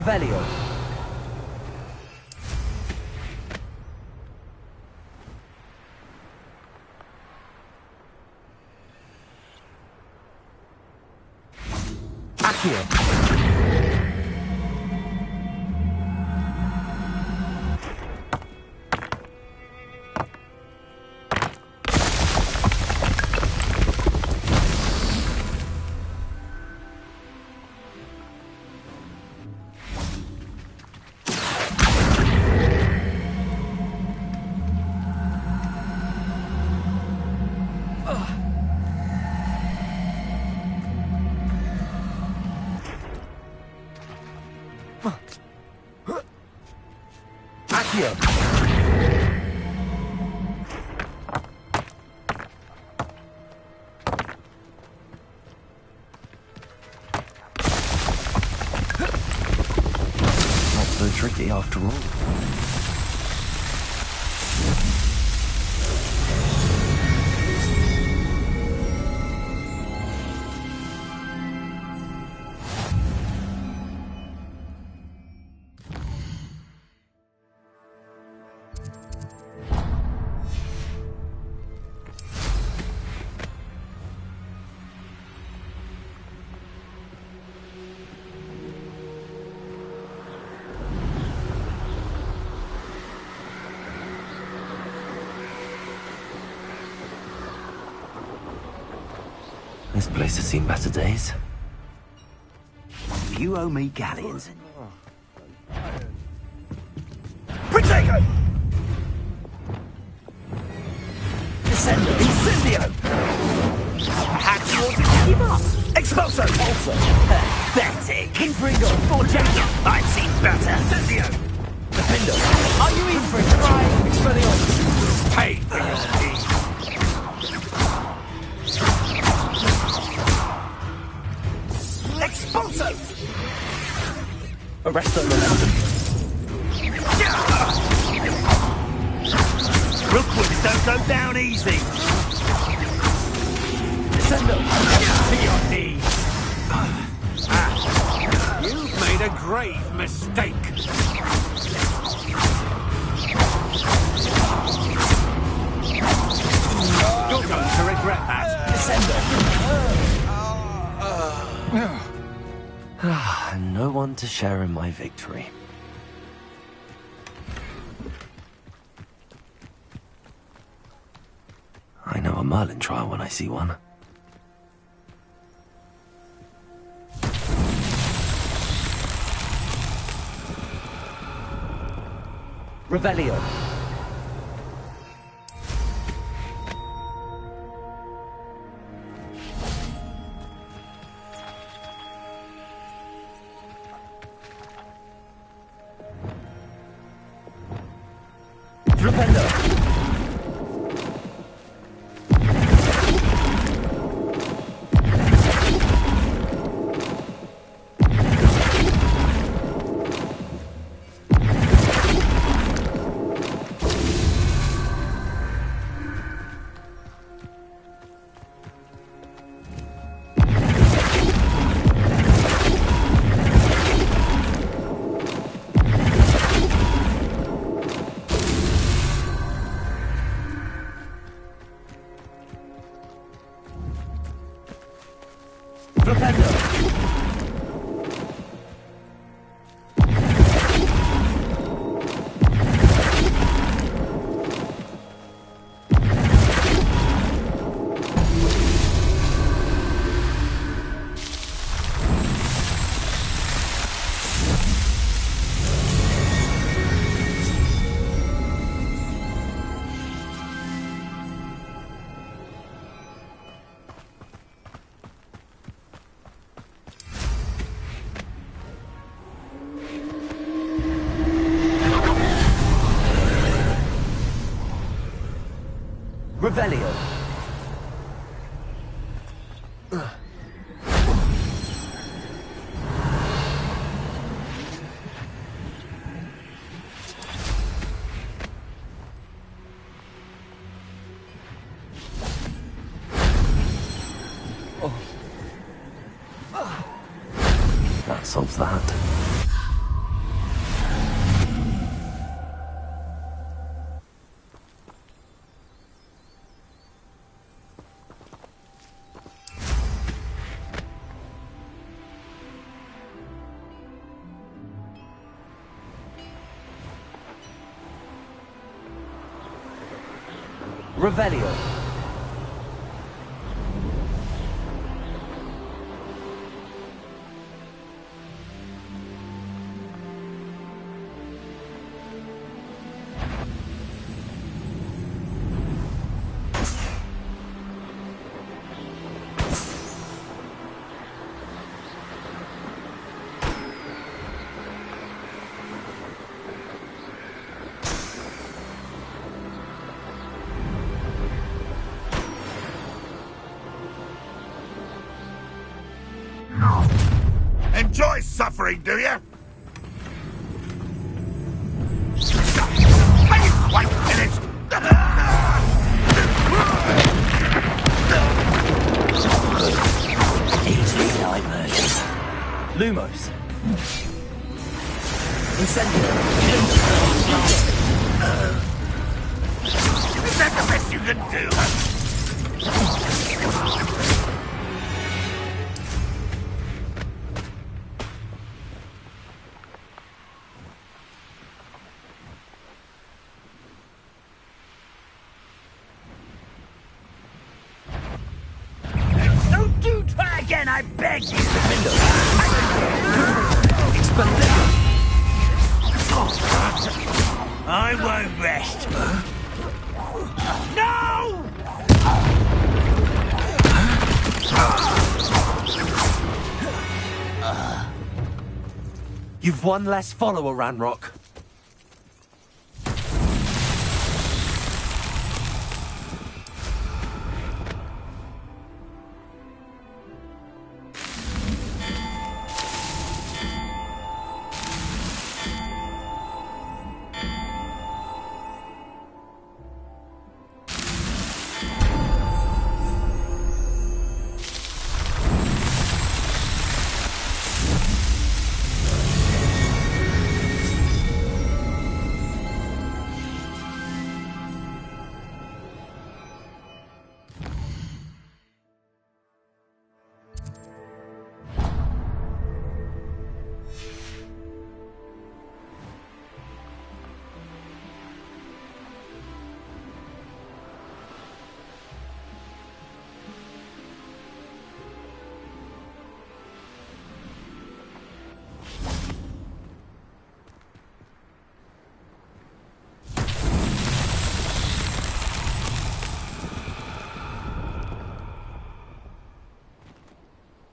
Velio. Accio. Not so tricky after all. This place has seen better days. You owe me galleons. Protego! Descendo! Incendio! Perhaps you want to give up. Expulso! Also! Pathetic. Confringo! Forgetto! I've seen better. Incendio! Defendo! Are you in for a try? Expelliarmus! Pay for your deeds. Expulso! Arresto momentum. Rookwoods don't go down easy. Descendo! To your knees. You've made a grave mistake. You're going to regret that. Descendo! And no one to share in my victory. I know a Merlin trial when I see one. Revelio. Flipendo. Revelio. That solves that. Revelio. Enjoy suffering, do you? Are you quite finished? Easy diversion. Lumos. Incendio. Is that the best you can do? Again, I beg you! I won't rest. No! You've one less follower, Ranrock.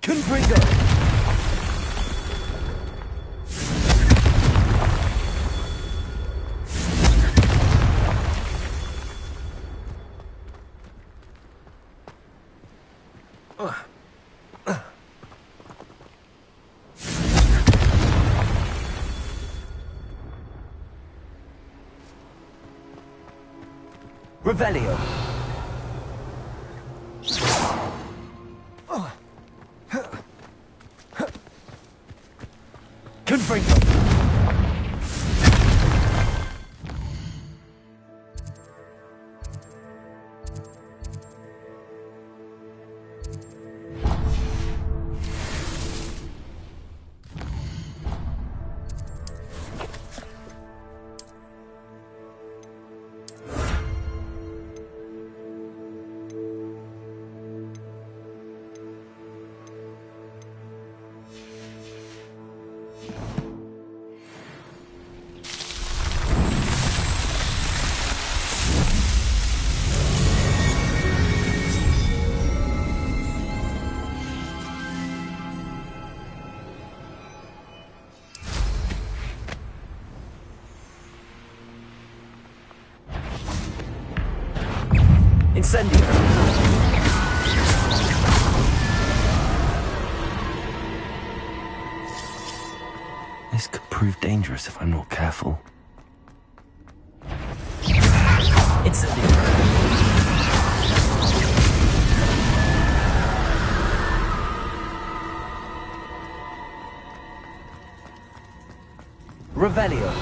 Confringo! Revelio. Confringo. Incendio. This could prove dangerous if I'm not careful. Incendio. Revelio.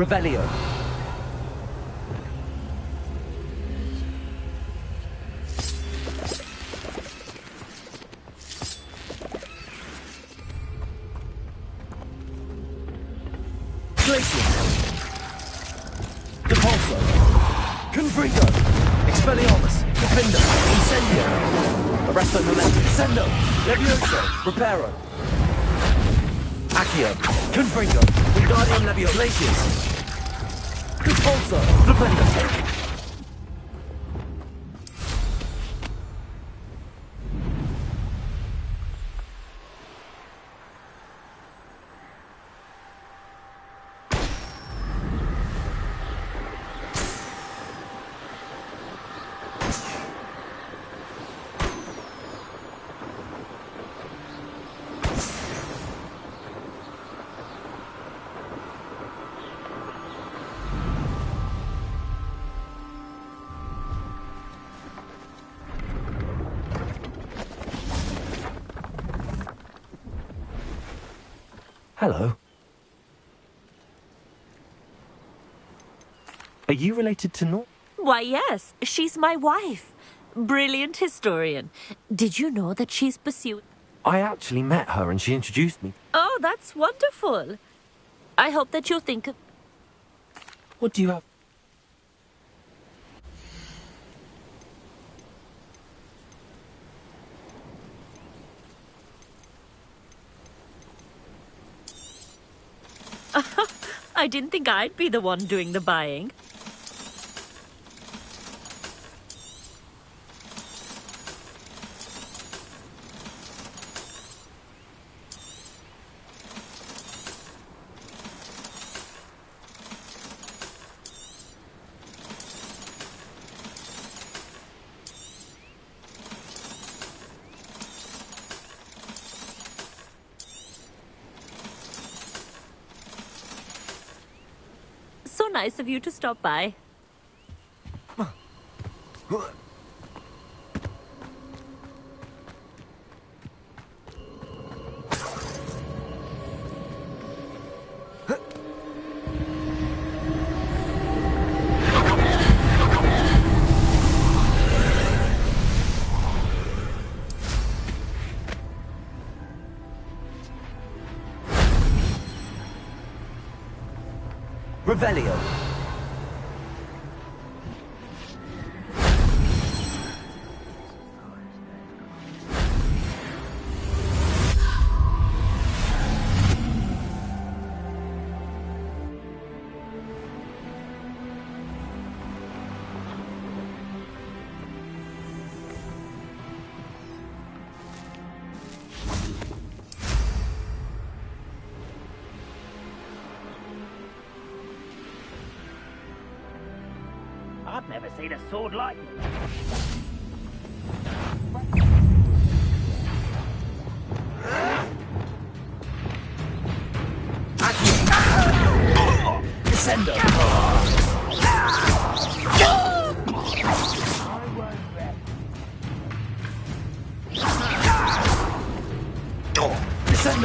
Revelio. Glacier. Depulso. Confringo. Expelliarmus. Defender. Incendio. Arresto Momento. Descendo. Levioso. Reparo. Accio. Confringo. Wingardium Levioso. Glaciers. Depulso. Defender. Hello. Are you related to Nor? Why, yes, she's my wife. Brilliant historian. Did you know that she's pursuing... I actually met her and she introduced me. Oh, that's wonderful. I hope that you'll think of... What do you have? I didn't think I'd be the one doing the buying. So nice of you to stop by. Revelio. I've never seen a sword like... Descendo. Descendo.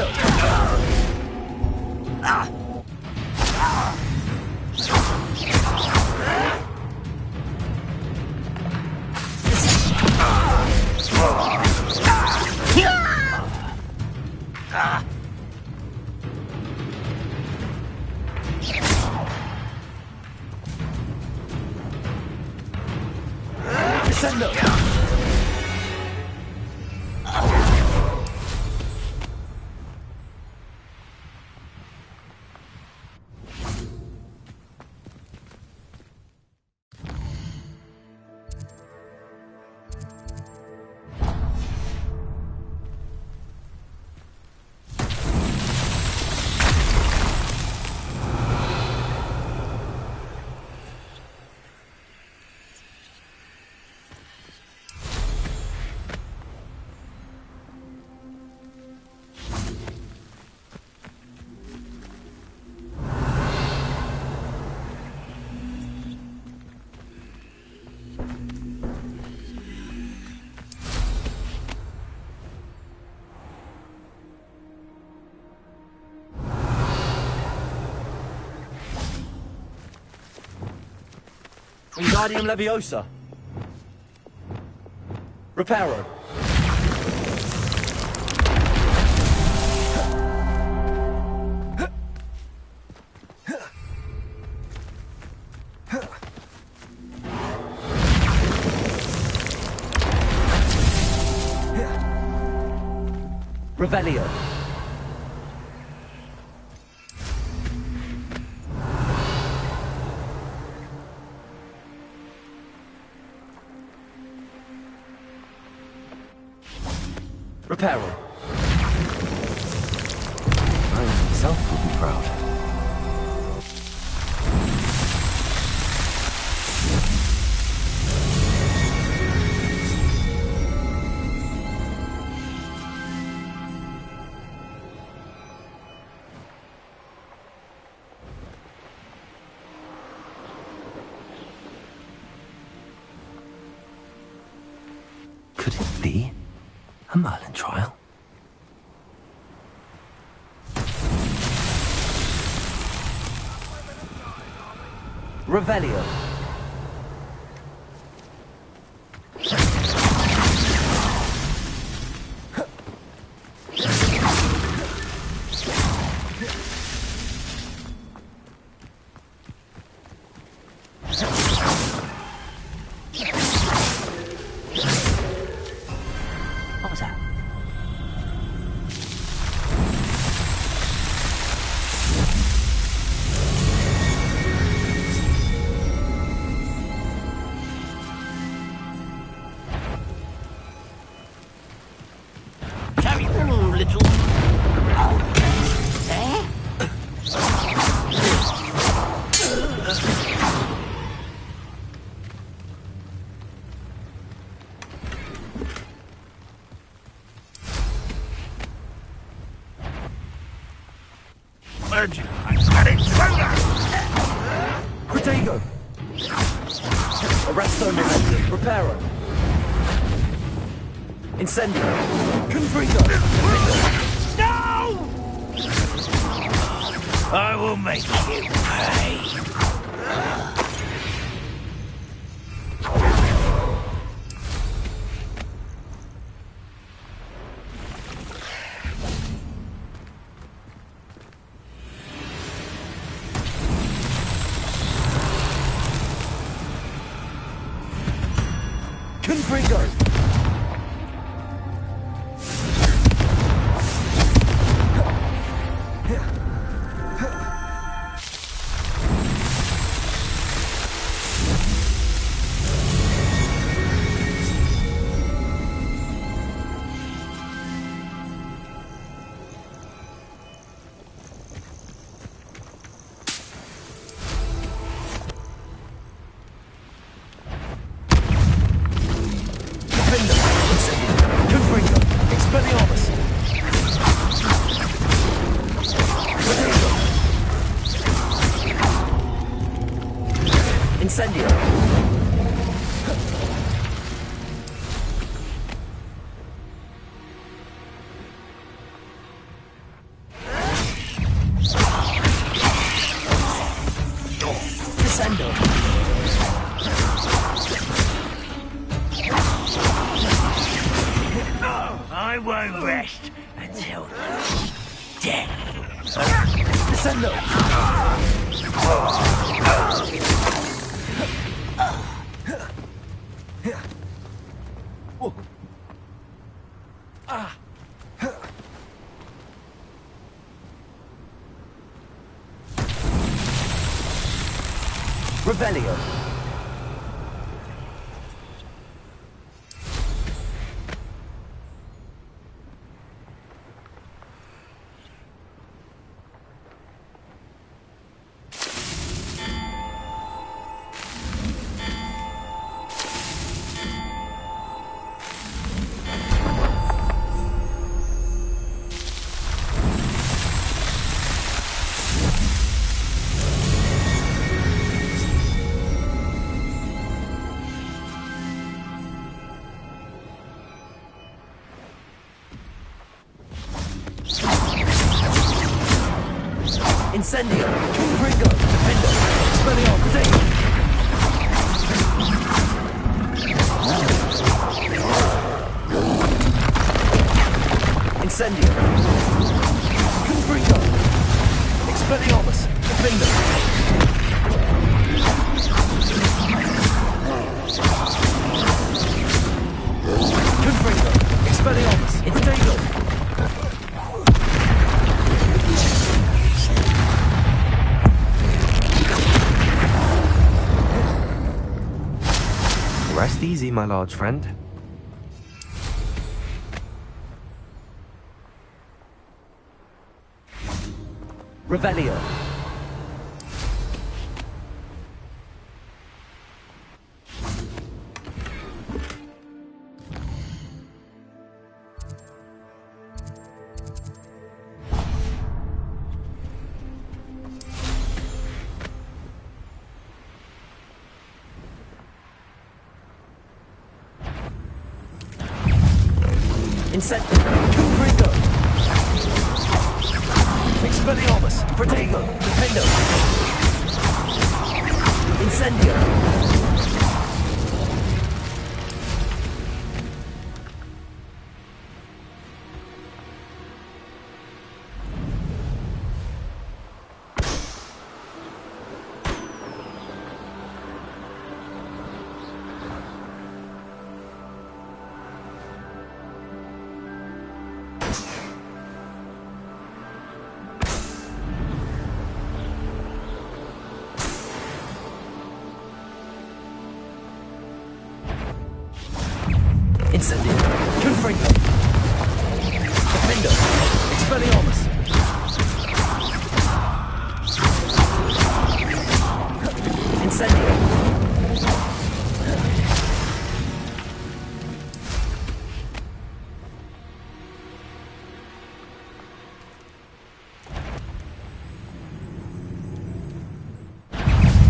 Descendo. Wingardium Leviosa. Reparo. Revelio. Reparo. I myself will be proud. Could it be a Merlin trial? Revelio. What was that? Carry on, little. Eh? Urgent. I got it. Protego. Arresto Momentum. Reparo. Incendio. Confringo. No! I will make you pay. Confringo. Confringo. Expelliarmus. Incendio. Descendo. I won't rest until death. Descendo. Revelio. Incendio. Confringo. Defendo. Expelliarmus. Protego. Incendio. Confringo. Expelliarmus. Defender. Confringo. Expelliarmus. Protego. Rest easy, my large friend. Revelio. Incendio. Confringo. Expelliarmus. Protego. Defendo. Incendio. Incendio. Confringo. Defendo. Expelliarmus. Incendio.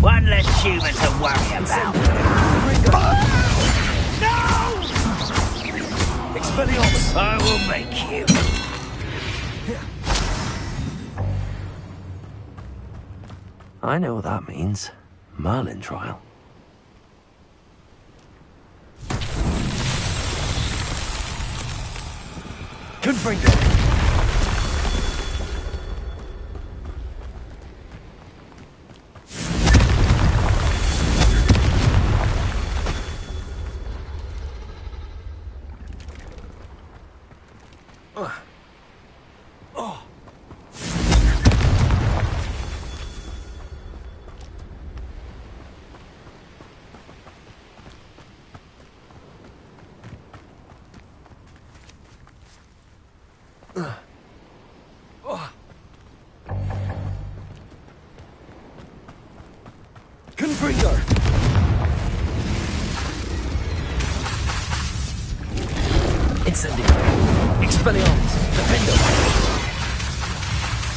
One less human to worry about. No! Expelliarmus. I will make you. I know what that means. Merlin trial. Confringo. Confringo. Incendio. Expelliarmus. Defendo.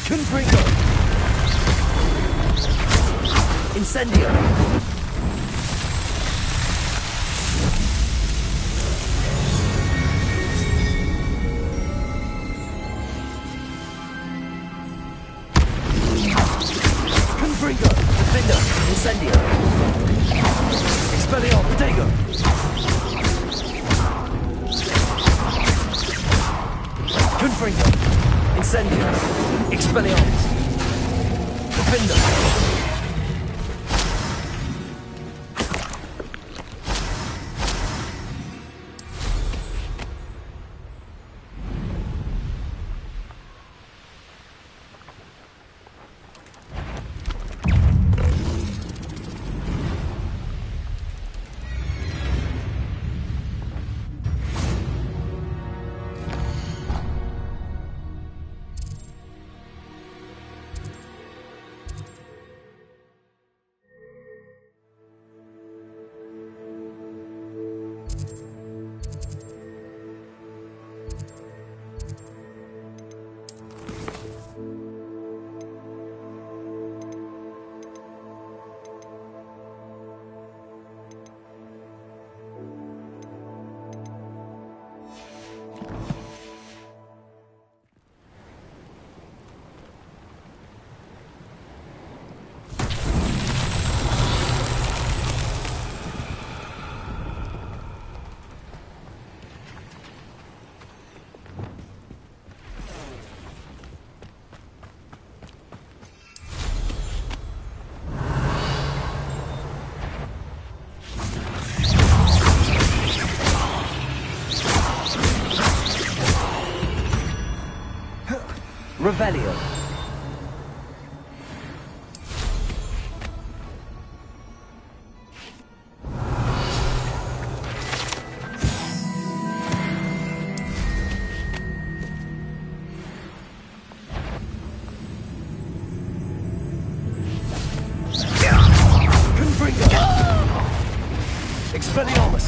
Confringo. Incendio. Confringo. Defendo. Incendio. Expelliarmus. Protego. Confringo. Incendio. Expelliarmus. Defendo. Revelio. Expelliarmus!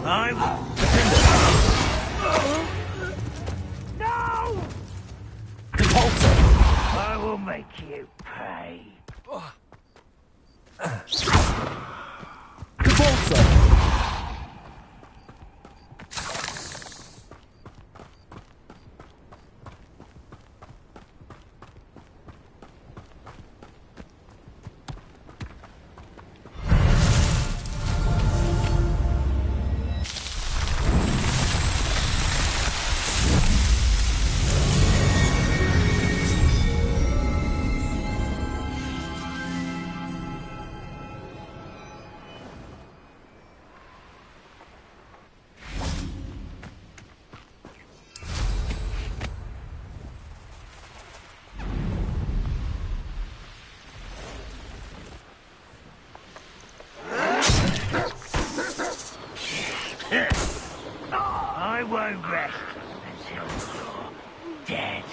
I'm... No! Repulsor! I will make you pay. Repulsor! I won't rest until you're dead.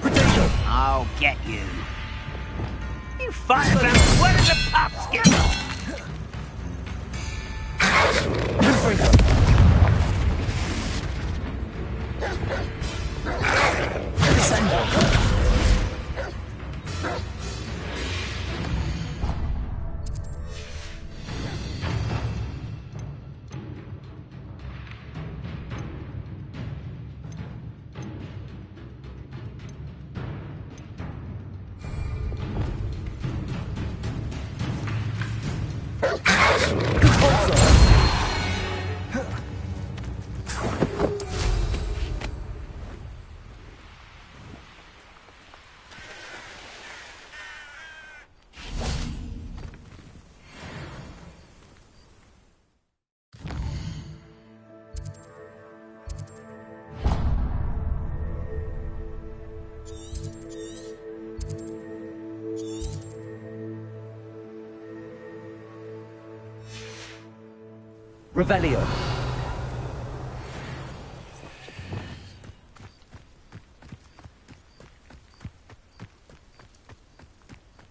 Potato! I'll get you. You fight about one of the pups get Windbreaker! Descender! Revelio.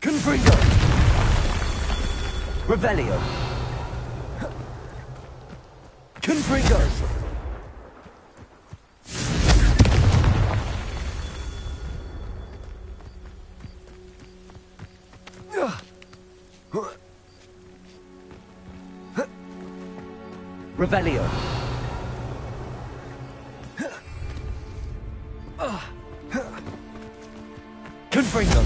Confringo. Revelio. Confringo. Revelio. Confringo.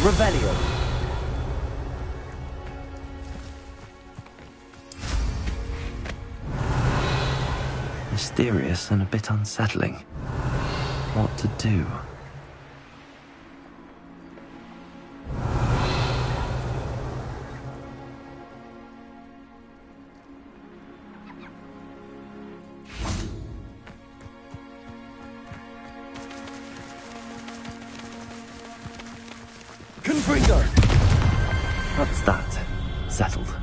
Revelio. Mysterious and a bit unsettling. What to do? Confringo. What's that? Settled.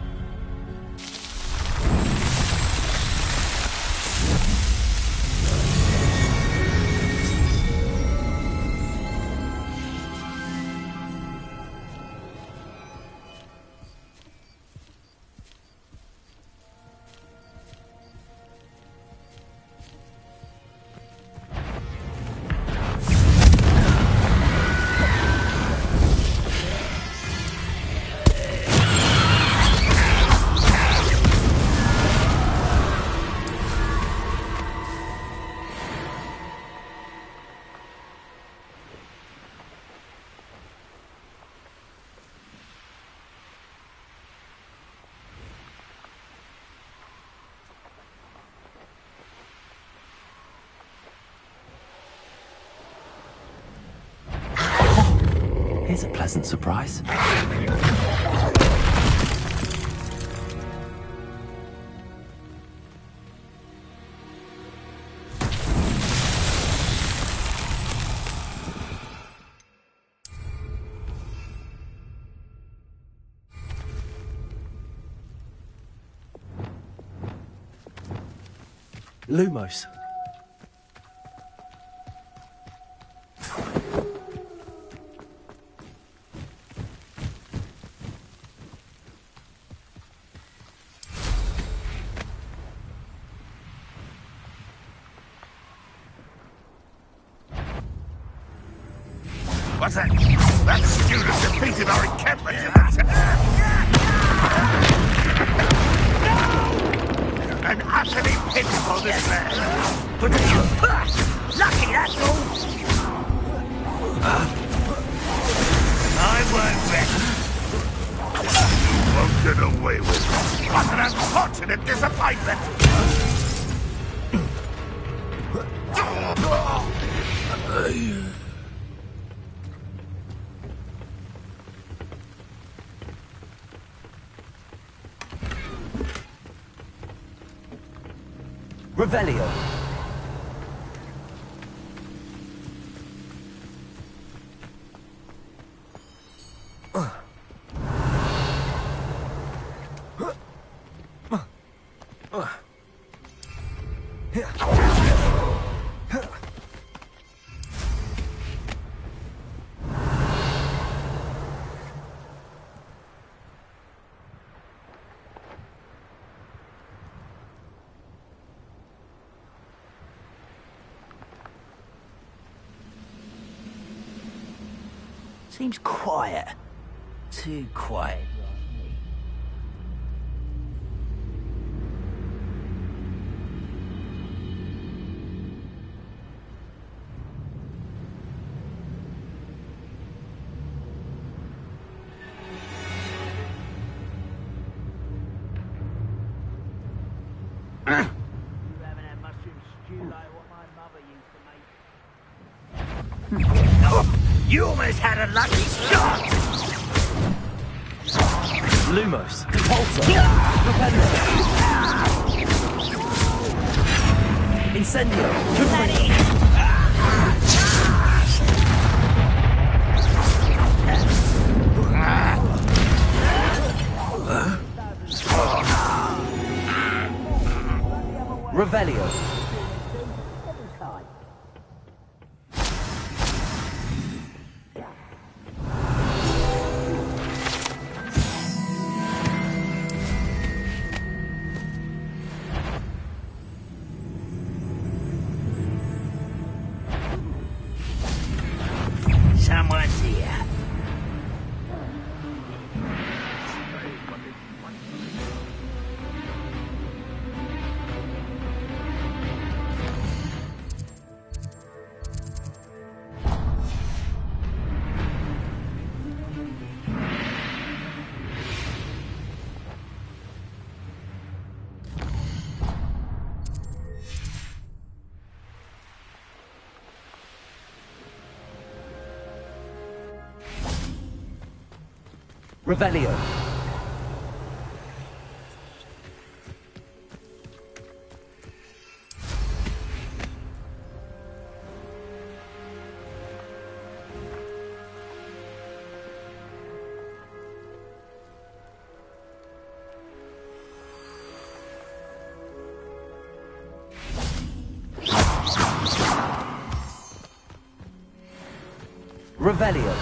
always a pleasant surprise. Lumos. What's that? That student defeated our encampment in the... An utterly pitiful display. Lucky, that's all. I won't rest. You won't get away with it. What an unfortunate disappointment! Revelio. Seems quiet. Too quiet. You haven't had mushroom stew like what my mother used to make. You almost had a lucky shot! Lumos. Pulsar. Propellant. Incendio. Revelio. Someone's here. Revelio. Revelio.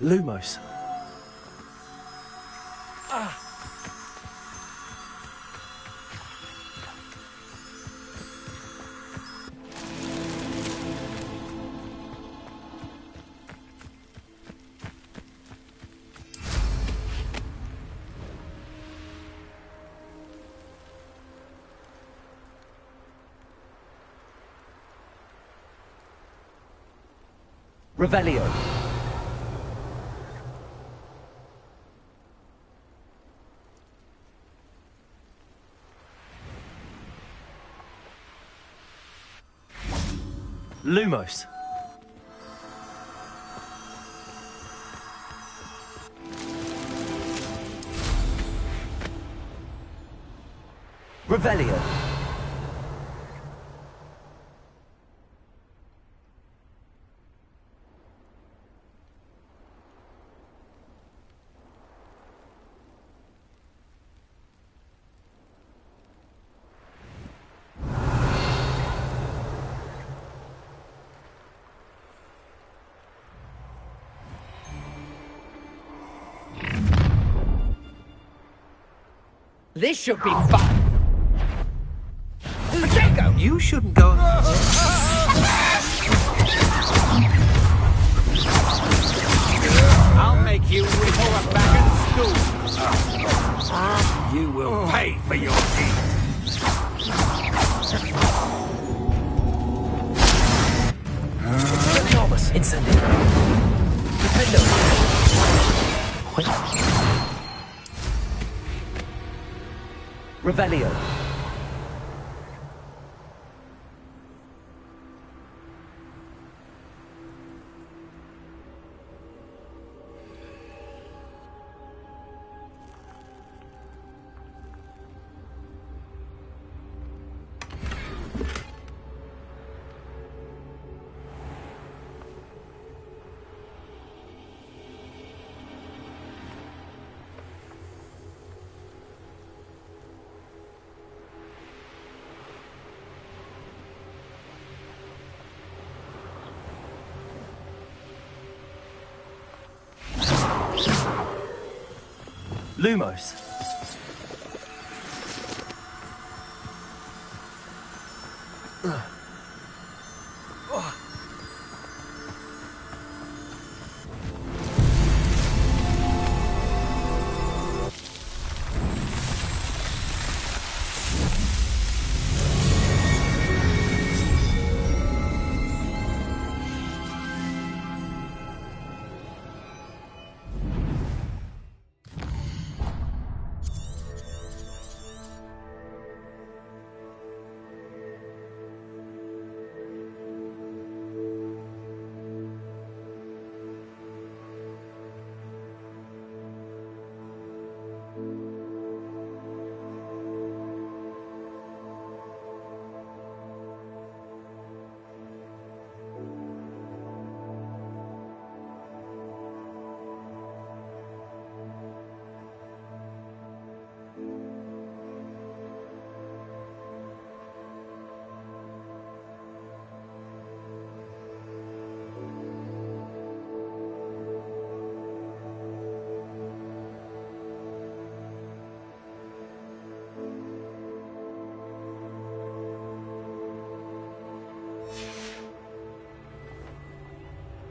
Lumos. Revelio. Lumos. Revelio. This should be fun. Jago! You shouldn't go. I'll make you report a back at school. You will pay for your deeds. Enormous. Incendio. Defendo. Revelio. Lumos.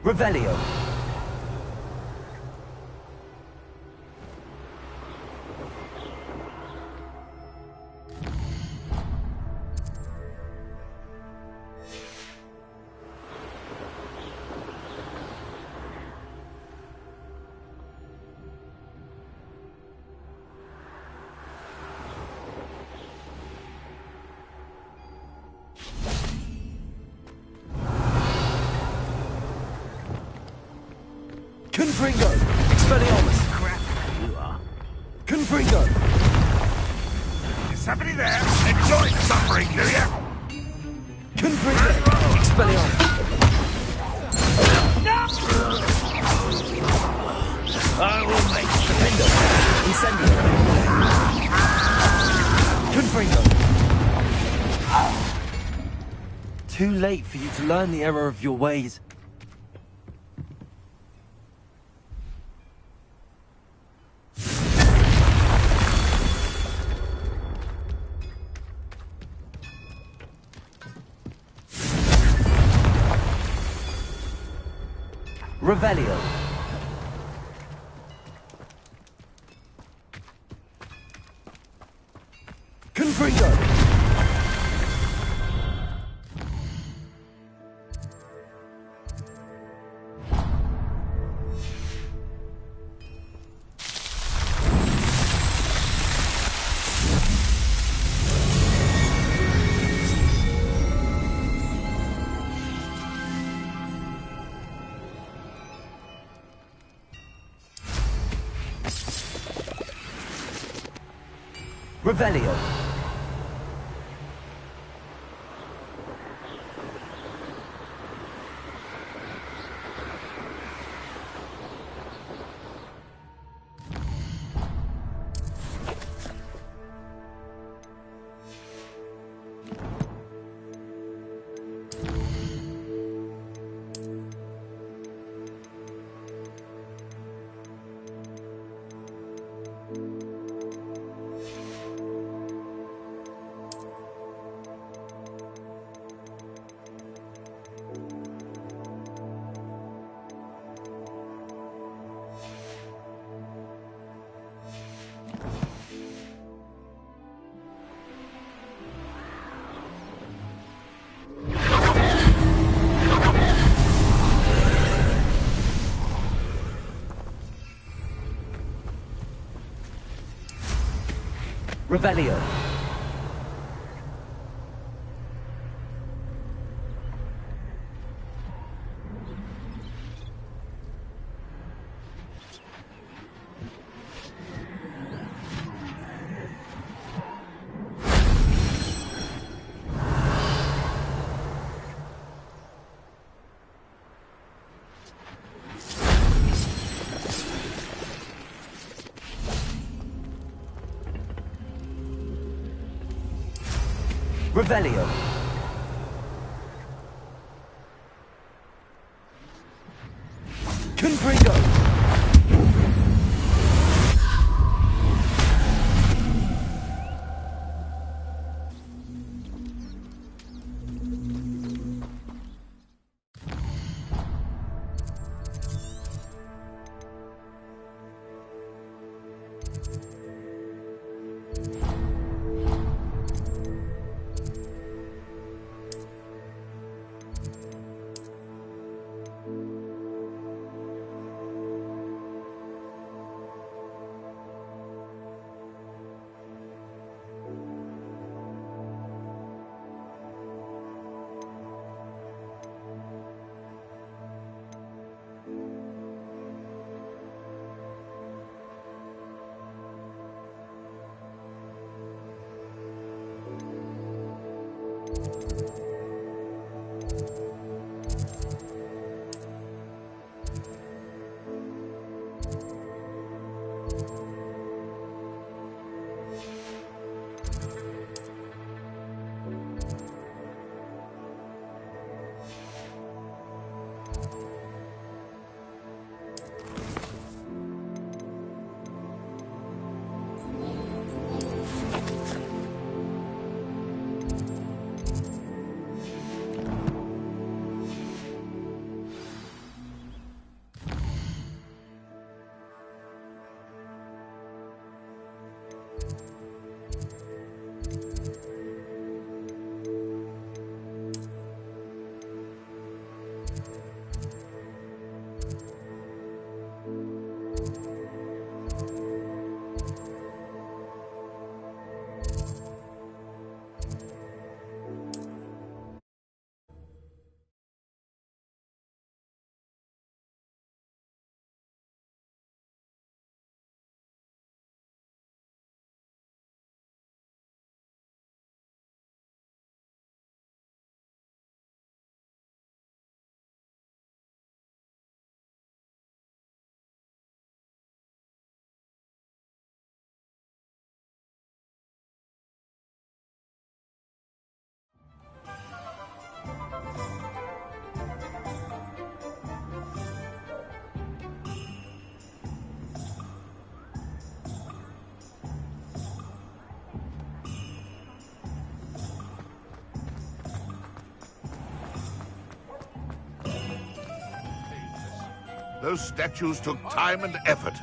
Revelio. Confringo! Expelliarmus! Crap, you are. Confringo! Is somebody there? Enjoy the suffering, do you? Confringo! Expelliarmus! I will make Defendo! Incendio! Confringo! Too late for you to learn the error of your ways. Revelio. Confringo. Revelio. Revelio. Revelio. Confringo. Those statues took time and effort.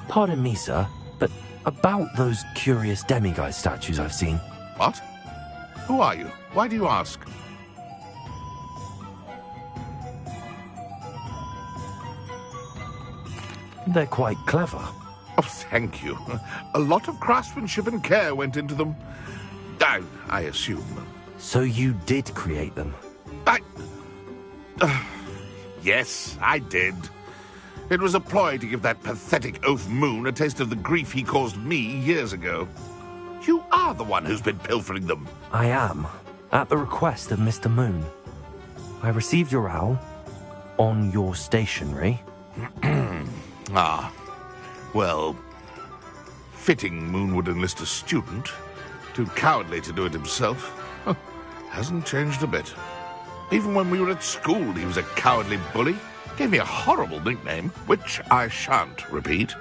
Pardon me, sir, but about those curious demiguise statues I've seen. What? Who are you? Why do you ask? They're quite clever. Oh, thank you. A lot of craftsmanship and care went into them. I assume. So you did create them? Yes, I did. It was a ploy to give that pathetic oaf Moon a taste of the grief he caused me years ago. You are are the one who's been pilfering them. I am, at the request of Mr. Moon. I received your owl on your stationery. Ah, well, fitting Moon would enlist a student. Too cowardly to do it himself. Huh, hasn't changed a bit. Even when we were at school, he was a cowardly bully. Gave me a horrible nickname, which I shan't repeat.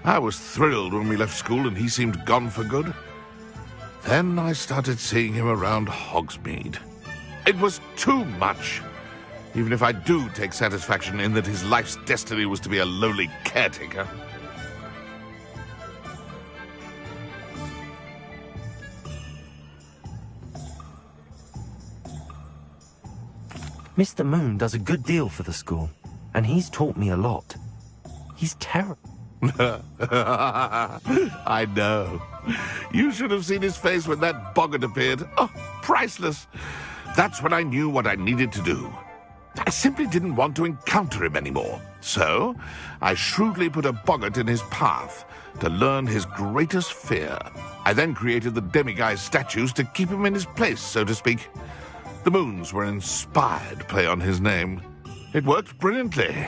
I was thrilled when we left school and he seemed gone for good. Then I started seeing him around Hogsmeade. It was too much. Even if I do take satisfaction in that his life's destiny was to be a lowly caretaker. Mr. Moon does a good deal for the school, and he's taught me a lot. He's terrible. I know. You should have seen his face when that boggart appeared. Oh, priceless. That's when I knew what I needed to do. I simply didn't want to encounter him anymore. So, I shrewdly put a boggart in his path to learn his greatest fear. I then created the demiguise statues to keep him in his place, so to speak. The moons were an inspired play on his name. It worked brilliantly.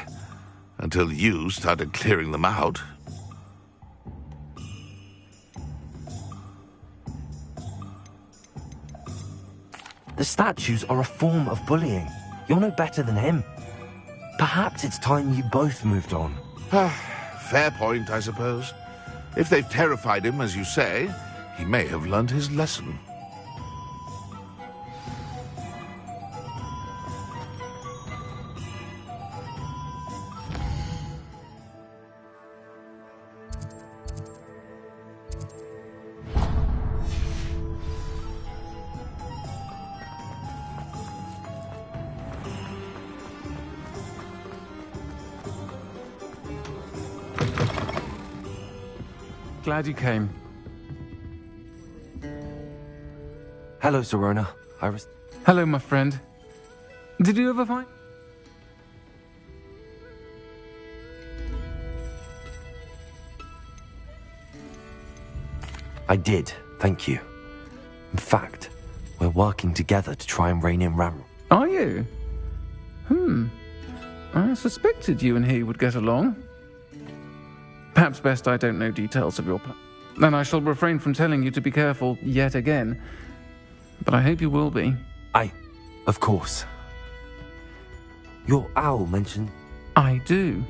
Until you started clearing them out. The statues are a form of bullying. You're no better than him. Perhaps it's time you both moved on. Fair point, I suppose. If they've terrified him, as you say, he may have learned his lesson. Glad you came. Hello, Zorona. Hello, my friend. Did you ever find... I did, thank you. In fact, we're working together to try and rein in Ram. Are you? I suspected you and he would get along. Perhaps best I don't know details of your plan. Then I shall refrain from telling you to be careful yet again. But I hope you will be. Of course. Your owl mentioned... I do.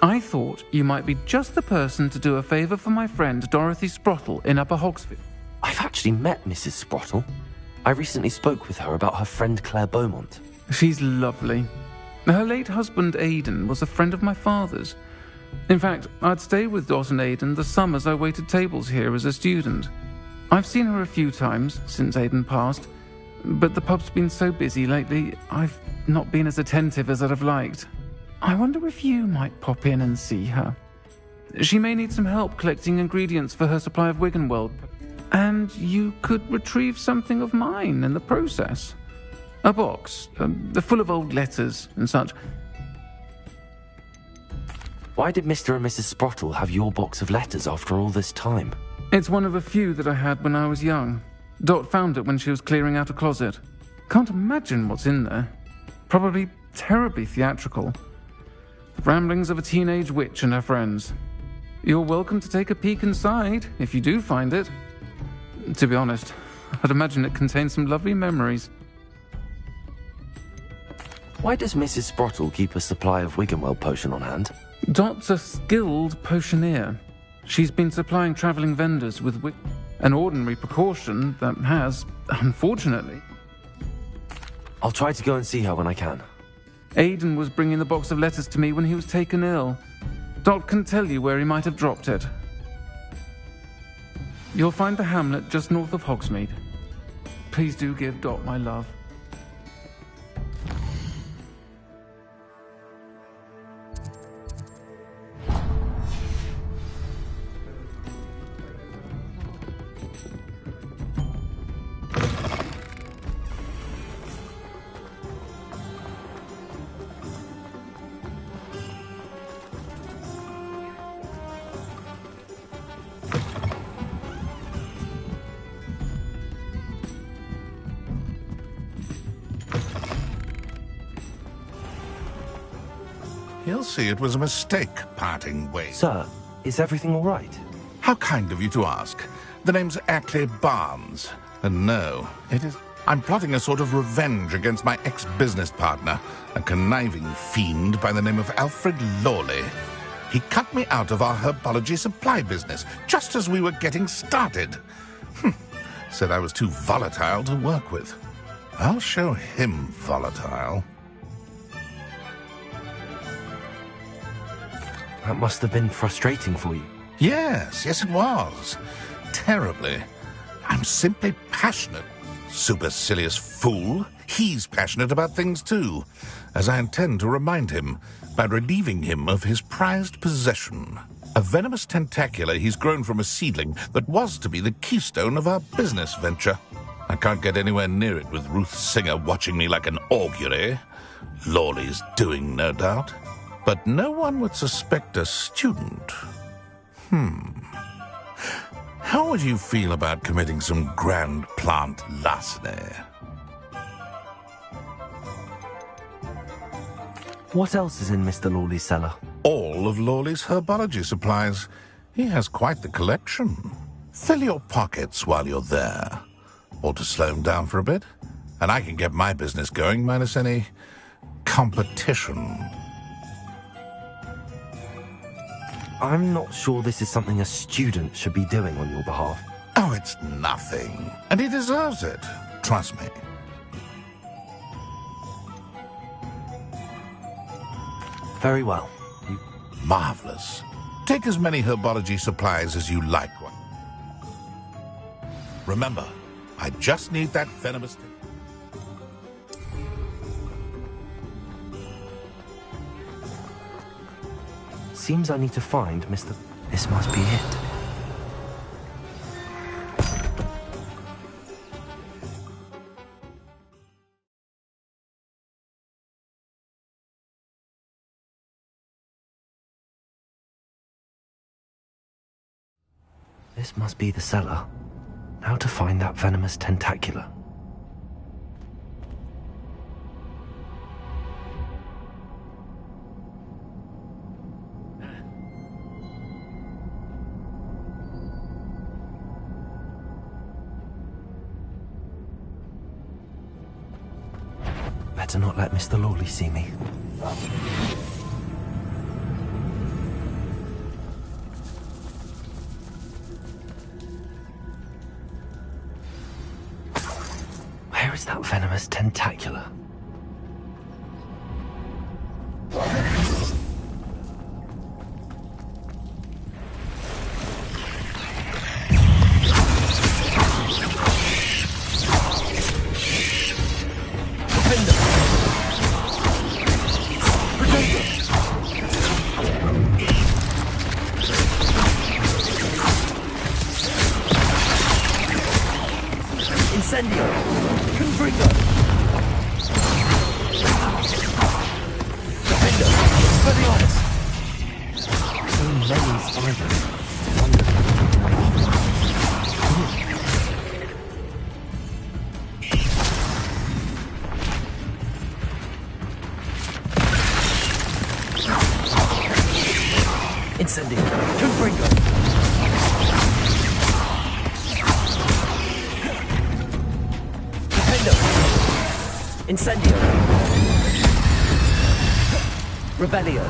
I thought you might be just the person to do a favour for my friend Dorothy Sprottle in Upper Hogsfield. I've actually met Mrs. Sprottle. I recently spoke with her about her friend Claire Beaumont. She's lovely. Her late husband Aidan was a friend of my father's. In fact, I'd stay with Dot and Aidan the summers I waited tables here as a student. I've seen her a few times since Aidan passed, but the pub's been so busy lately, I've not been as attentive as I'd have liked. I wonder if you might pop in and see her. She may need some help collecting ingredients for her supply of Wiggenweld, and you could retrieve something of mine in the process. A box, full of old letters and such. Why did Mr. and Mrs. Sprottle have your box of letters after all this time? It's one of a few that I had when I was young. Dot found it when she was clearing out a closet. Can't imagine what's in there. Probably terribly theatrical. The ramblings of a teenage witch and her friends. You're welcome to take a peek inside, if you do find it. To be honest, I'd imagine it contains some lovely memories. Why does Mrs. Sprottle keep a supply of Wiggenweld potion on hand? Dot's a skilled potioneer. She's been supplying travelling vendors with an ordinary precaution that has, unfortunately... I'll try to go and see her when I can. Aidan was bringing the box of letters to me when he was taken ill. Dot can tell you where he might have dropped it. You'll find the hamlet just north of Hogsmeade. Please do give Dot my love. He'll see it was a mistake parting ways. Sir, is everything all right? How kind of you to ask. The name's Ackley Barnes. And no, it is... I'm plotting a sort of revenge against my ex-business partner, a conniving fiend by the name of Alfred Lawley. He cut me out of our herbology supply business, just as we were getting started. Said I was too volatile to work with. I'll show him volatile. That must have been frustrating for you. Yes, it was. Terribly. I'm simply passionate. Supercilious fool. He's passionate about things too, as I intend to remind him by relieving him of his prized possession. A venomous tentacula he's grown from a seedling that was to be the keystone of our business venture. I can't get anywhere near it with Ruth Singer watching me like an augury. Lawley's doing, no doubt. But no one would suspect a student. How would you feel about committing some grand plant larceny? What else is in Mr. Lawley's cellar? All of Lawley's herbology supplies. He has quite the collection. Fill your pockets while you're there. Or to slow him down for a bit. And I can get my business going minus any competition. I'm not sure this is something a student should be doing on your behalf. Oh, it's nothing. And he deserves it. Trust me. Very well. Marvelous. Take as many herbology supplies as you like. Remember, I just need that venomous thing. Seems I need to find Mr. This must be it. This must be the cellar. How to find that venomous tentacula? Better not let Mr. Lawley see me. Where is that venomous tentacula? Incendio! Confringo! Defender! Expelliarmus! So many spiders. Incendio! Confringo! Incendio! Rebellio!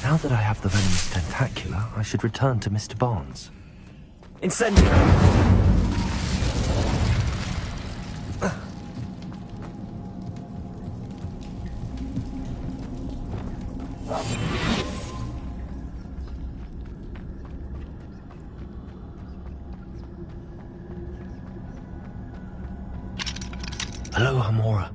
Now that I have the venomous tentacula, I should return to Mr. Barnes. Incendio! Hello, Hamora.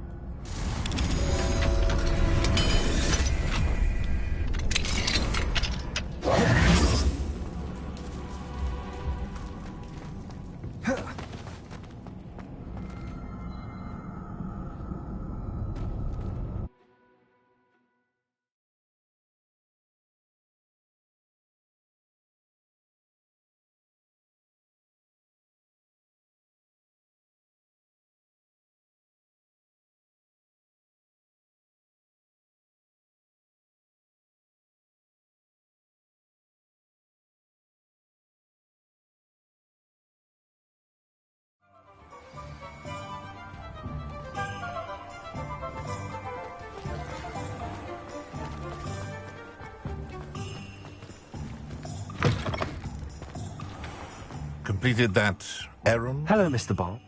completed that errand? Hello, Mr. Bart.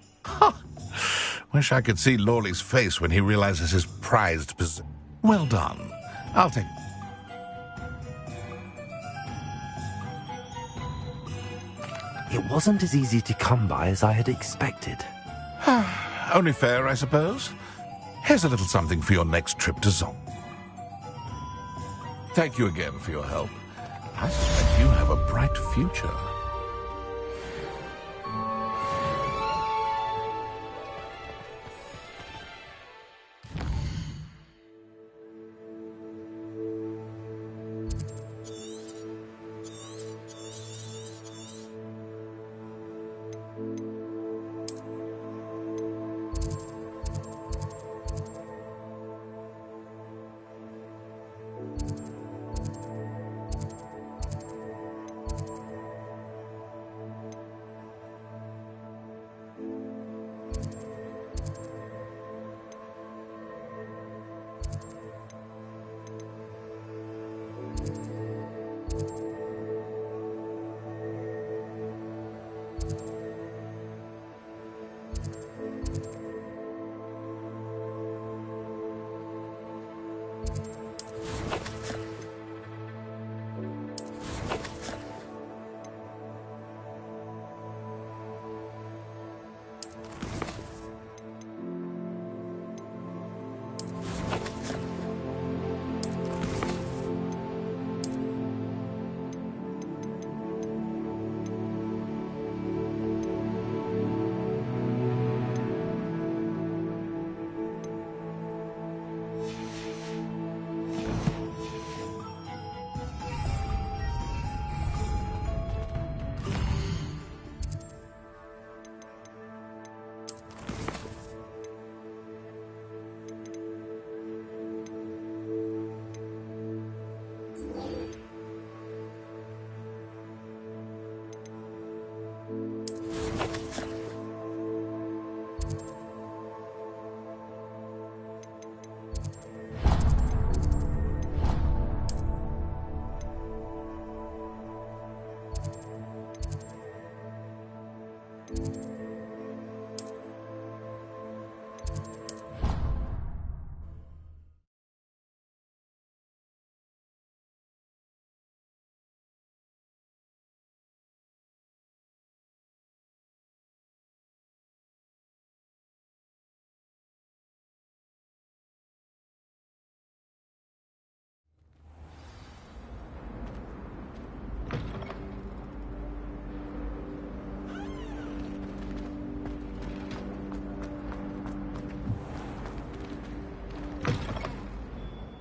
Wish I could see Lawley's face when he realizes his prized possession. Well done. I'll take... It wasn't as easy to come by as I had expected. Only fair, I suppose. Here's a little something for your next trip to Zon. Thank you again for your help. I suspect you have a bright future.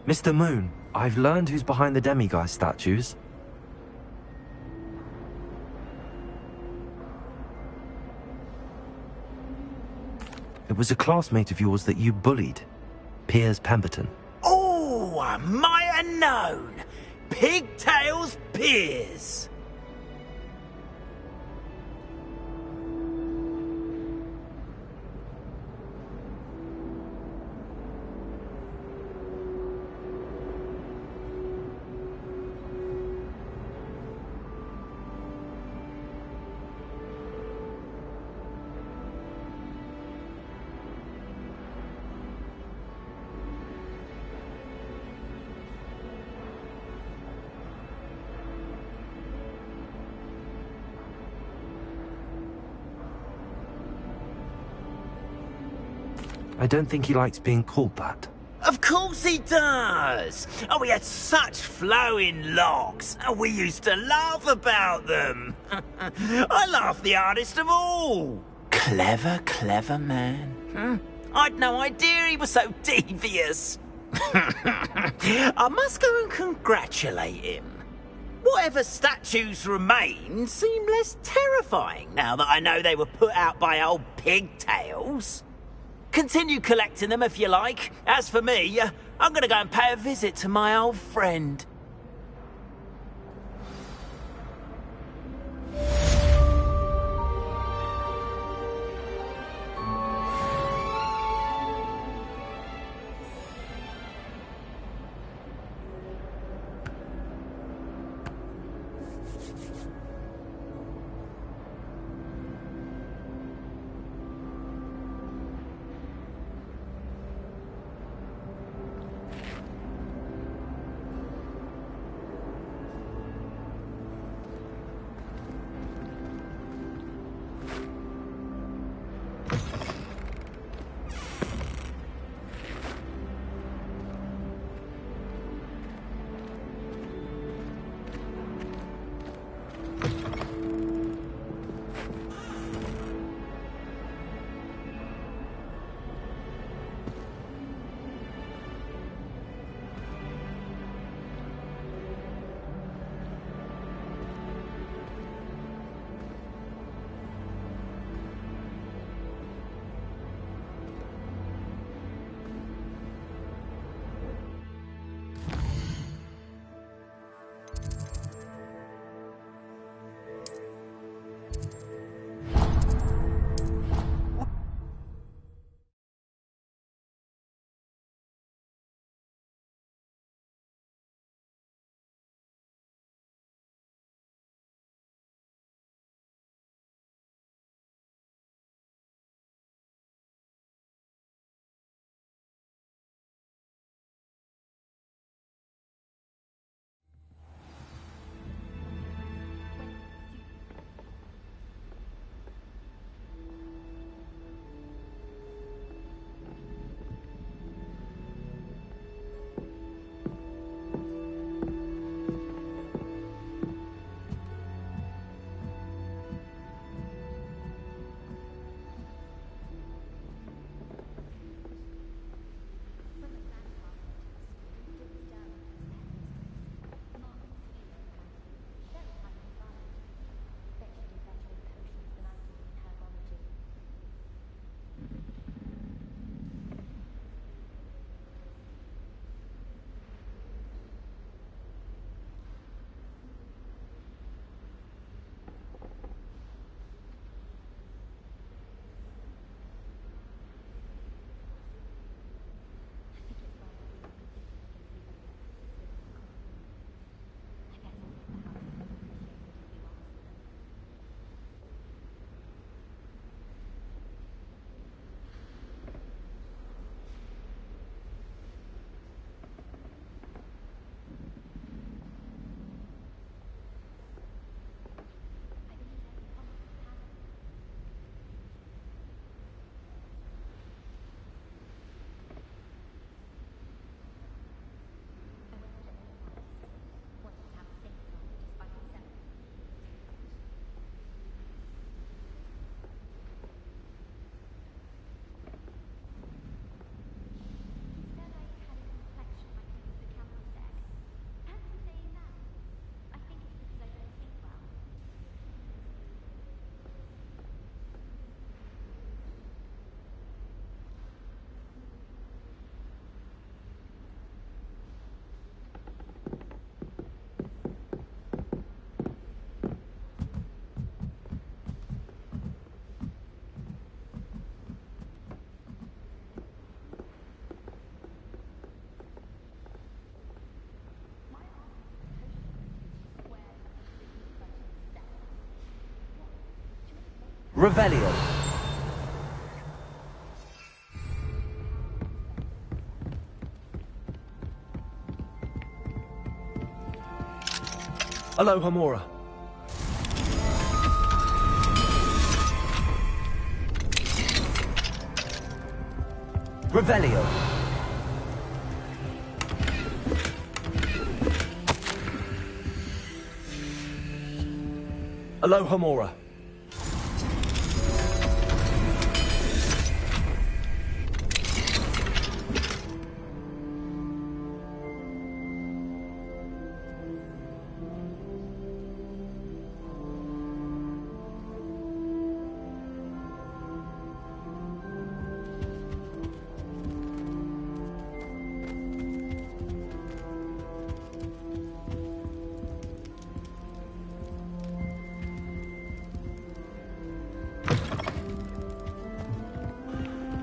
Mr. Moon, I've learned who's behind the demiguise statues. It was a classmate of yours that you bullied, Piers Pemberton. Oh, I might have known. Pigtails Piers. I don't think he likes being called that. Of course he does. Oh, we had such flowing locks, and we used to laugh about them. I laughed the hardest of all. Clever, clever man. I'd no idea he was so devious. I must go and congratulate him. Whatever statues remain seem less terrifying now that I know they were put out by old pigtails. Continue collecting them if you like. As for me, I'm gonna go and pay a visit to my old friend. Revelio. Alohomora. Revelio. Alohomora.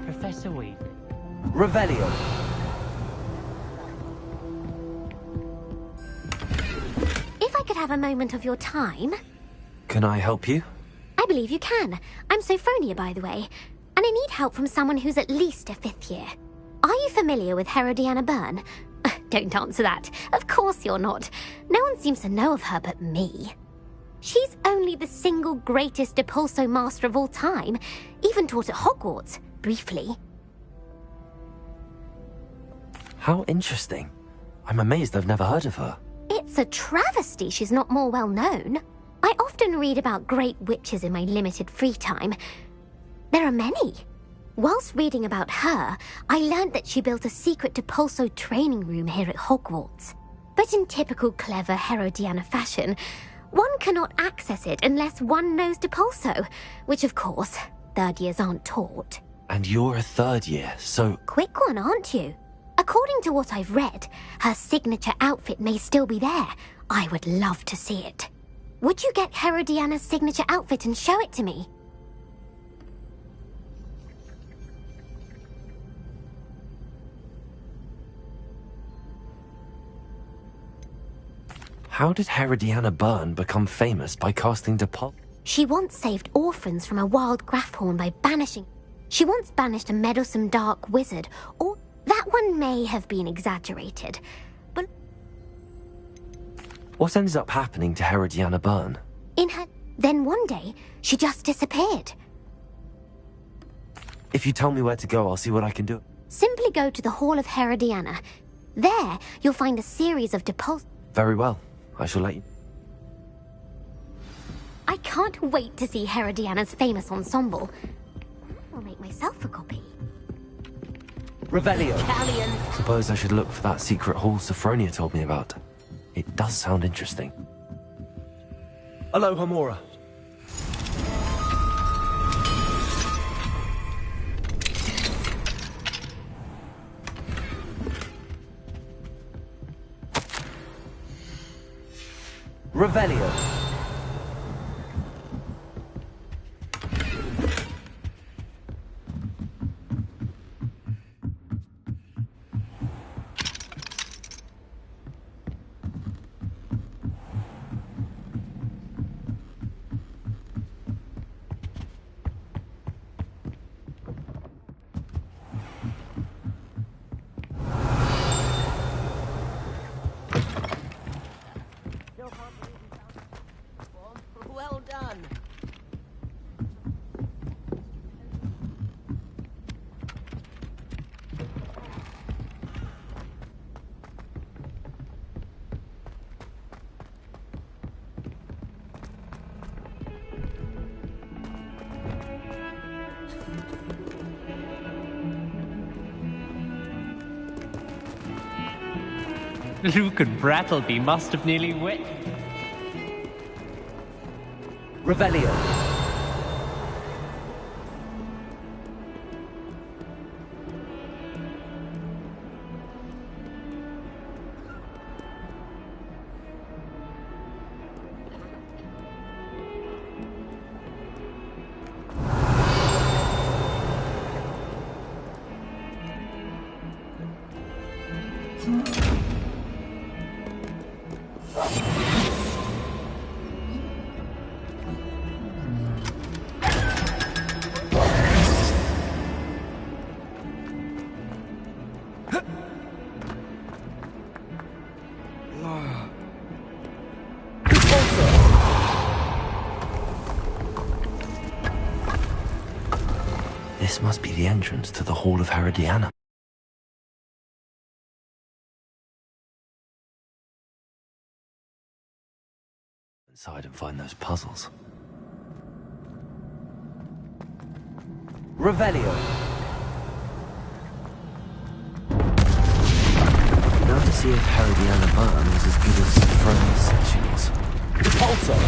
Professor Weaver. Revelio. If I could have a moment of your time... Can I help you? I believe you can. I'm Sophronia, by the way, and I need help from someone who's at least a 5th year. Are you familiar with Herodiana Byrne? Don't answer that. Of course you're not. No one seems to know of her but me. She's only the single greatest Depulso master of all time, even taught at Hogwarts, briefly. How interesting. I'm amazed I've never heard of her. It's a travesty she's not more well known. I often read about great witches in my limited free time. There are many. Whilst reading about her, I learned that she built a secret Depulso training room here at Hogwarts. But in typical clever Herodiana fashion, one cannot access it unless one knows Depulso, which of course, 3rd years aren't taught. And you're a 3rd year, so... Quick one, aren't you? According to what I've read, her signature outfit may still be there. I would love to see it. Would you get Herodiana's signature outfit and show it to me? How did Herodiana Byrne become famous by casting Depulso? She once saved orphans from a wild Grafhorn by banishing... She once banished a meddlesome dark wizard, or... That one may have been exaggerated, but... What ended up happening to Herodiana Byrne? In her... Then one day, she just disappeared. If you tell me where to go, I'll see what I can do. Simply go to the Hall of Herodiana. There, you'll find a series of Depulso... Very well. I shall let you... I can't wait to see Herodiana's famous ensemble. I'll make myself a copy. Revelio. Italian. Suppose I should look for that secret hall Sophronia told me about. It does sound interesting. Alohomora. Revelio. Well done. Luke and Brattleby must have nearly wet. Revelio. This must be the entrance to the Hall of Herodiana. Inside and find those puzzles. Revelio. Now to see if Herodiana Byrne was as good as Frozen said she was. Repulsor!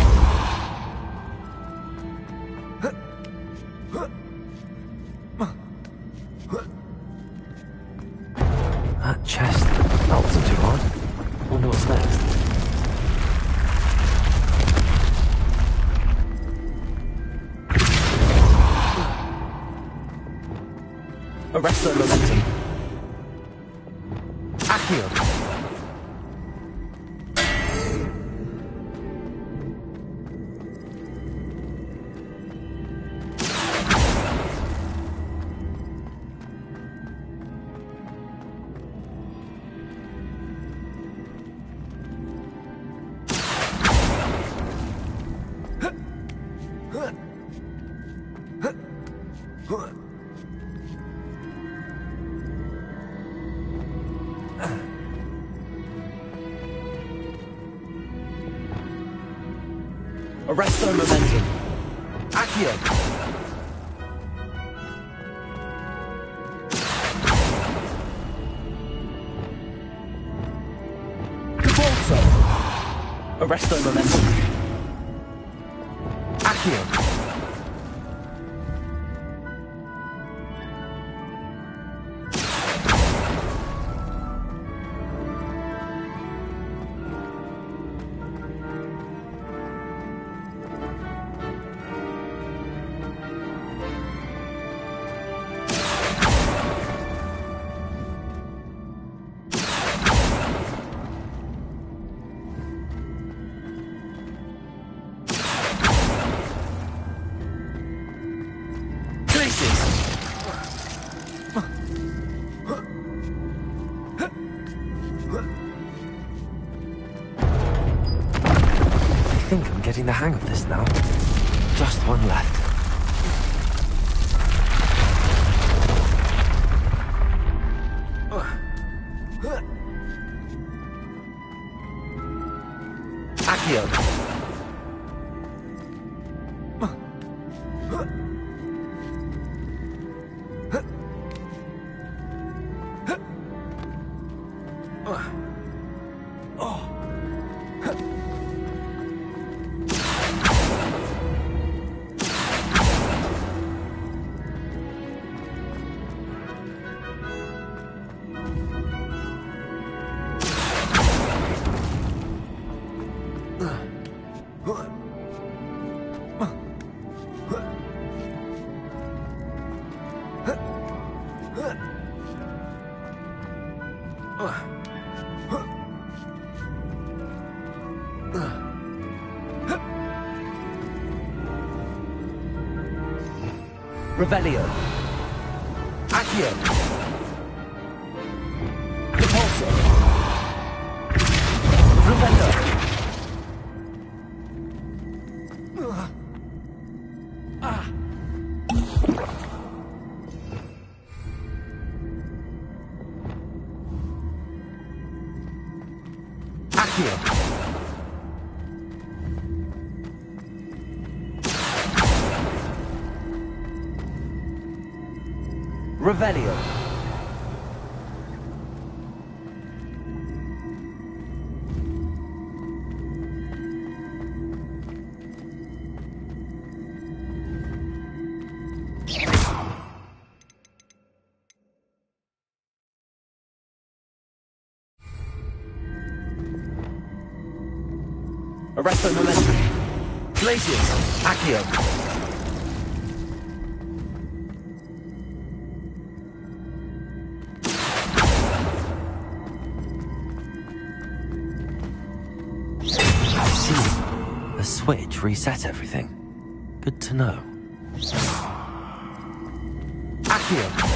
That chest, that wasn't too hard. Wonder what's next. Arresto momentum. Accio. Arresto momentum. Accio. Repulsor. Arresto momentum. Accio. I think I'm getting the hang of this now. Just one left. Accio. Revelio. Accio. Repulsor. Revelio. Accio. Revelio. Arresto momentum. Glacius. Accio. The switch reset everything. Good to know. Accio.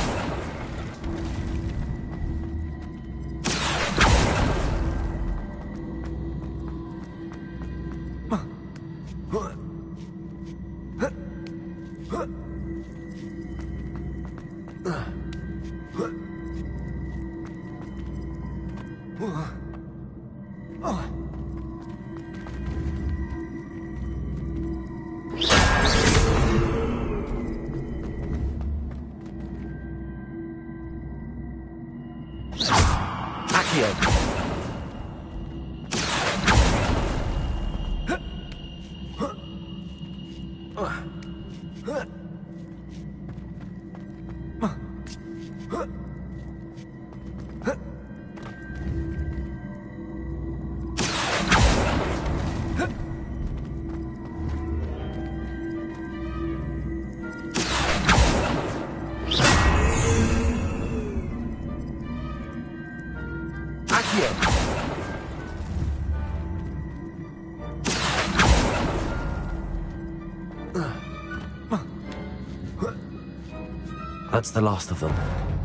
That's the last of them.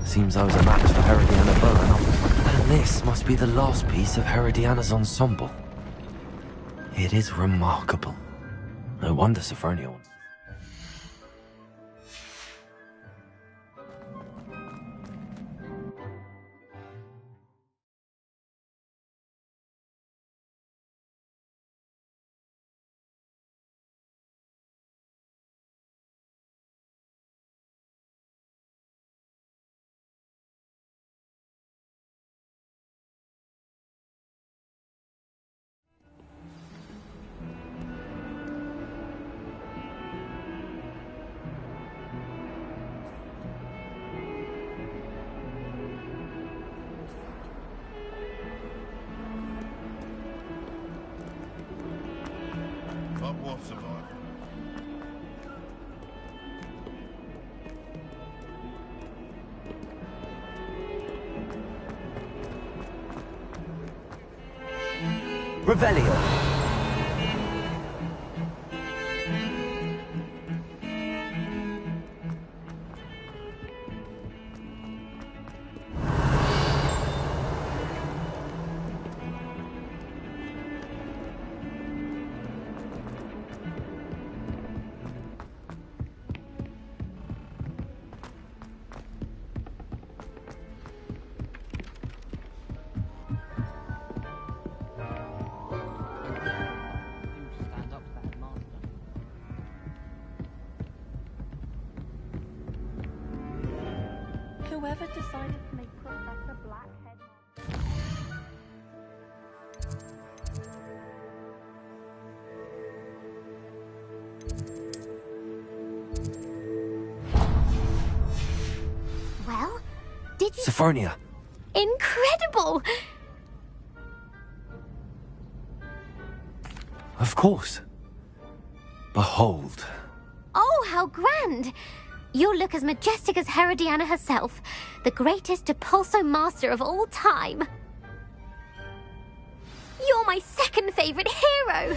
Seems I was a match for Herodiana Bowen. And this must be the last piece of Herodiana's ensemble. It is remarkable. No wonder Sophronia wants. Hogwarts survival. Revelio. Whoever decided to make Professor Blackhead... Well, did you... Sophronia. Incredible! Of course. Behold. Oh, how grand! You'll look as majestic as Herodiana herself, the greatest Depulso master of all time. You're my second favorite hero!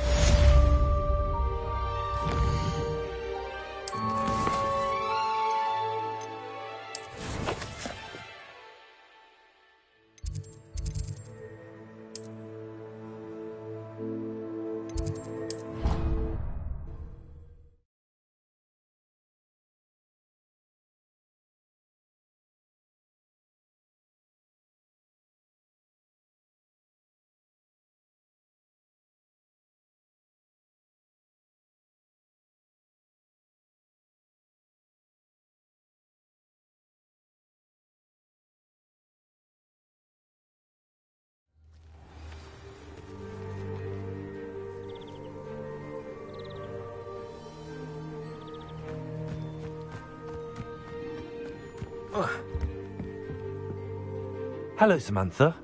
Hello, Samantha.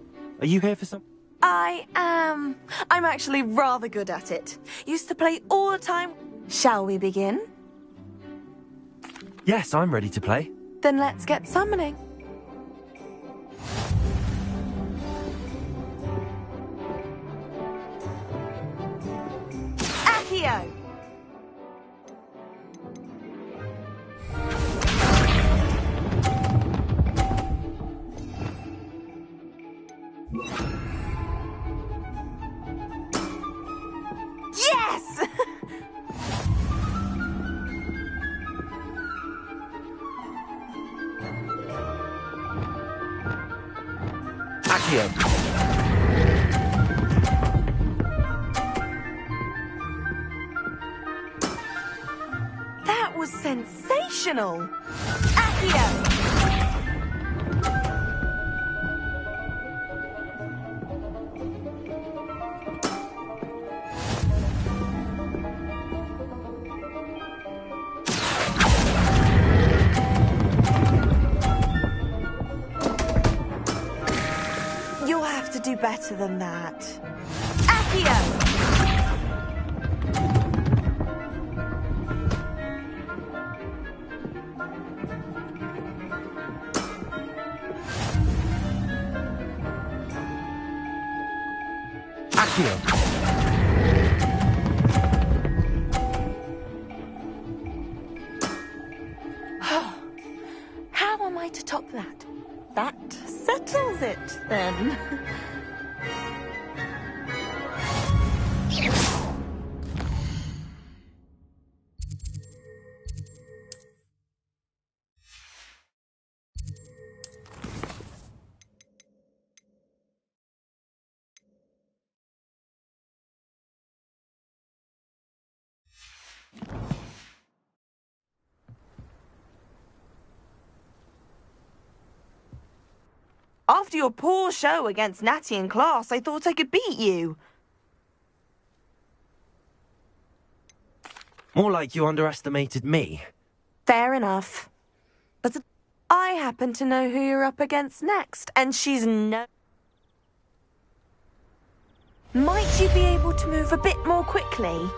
Are you here for some... I am. I'm actually rather good at it. Used to play all the time. Shall we begin? Yes, I'm ready to play. Then let's get summoning. Accio! Yes! Accio! That was sensational! Accio! You'll have to do better than that. Accio! Accio! How am I to top that? That settles it, then. After your poor show against Natty in class, I thought I could beat you. More like you underestimated me. Fair enough. But I happen to know who you're up against next, and she's no... Might you be able to move a bit more quickly?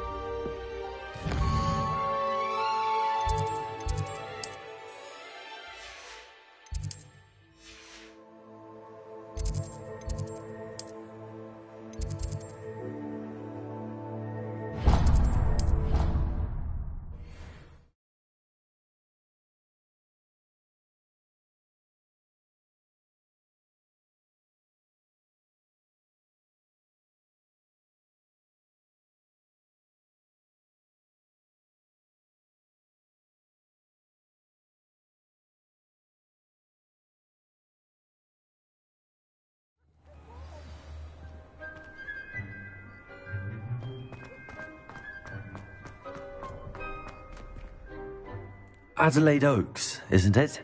Adelaide Oaks, isn't it?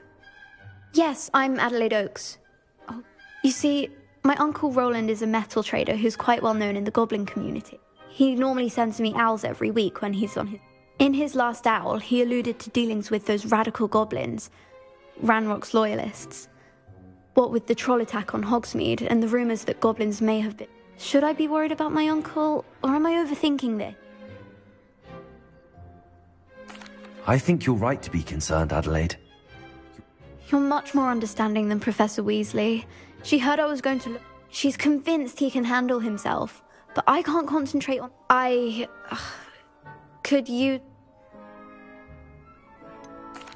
Yes, I'm Adelaide Oaks. Oh, you see, my uncle Roland is a metal trader who's quite well known in the goblin community. He normally sends me owls every week when he's on his... In his last owl, he alluded to dealings with those radical goblins, Ranrock's loyalists. What with the troll attack on Hogsmeade and the rumours that goblins may have been... Should I be worried about my uncle, or am I overthinking this? I think you're right to be concerned, Adelaide. You're much more understanding than Professor Weasley. She heard I was going to look... She's convinced he can handle himself, but I can't concentrate on... Could you...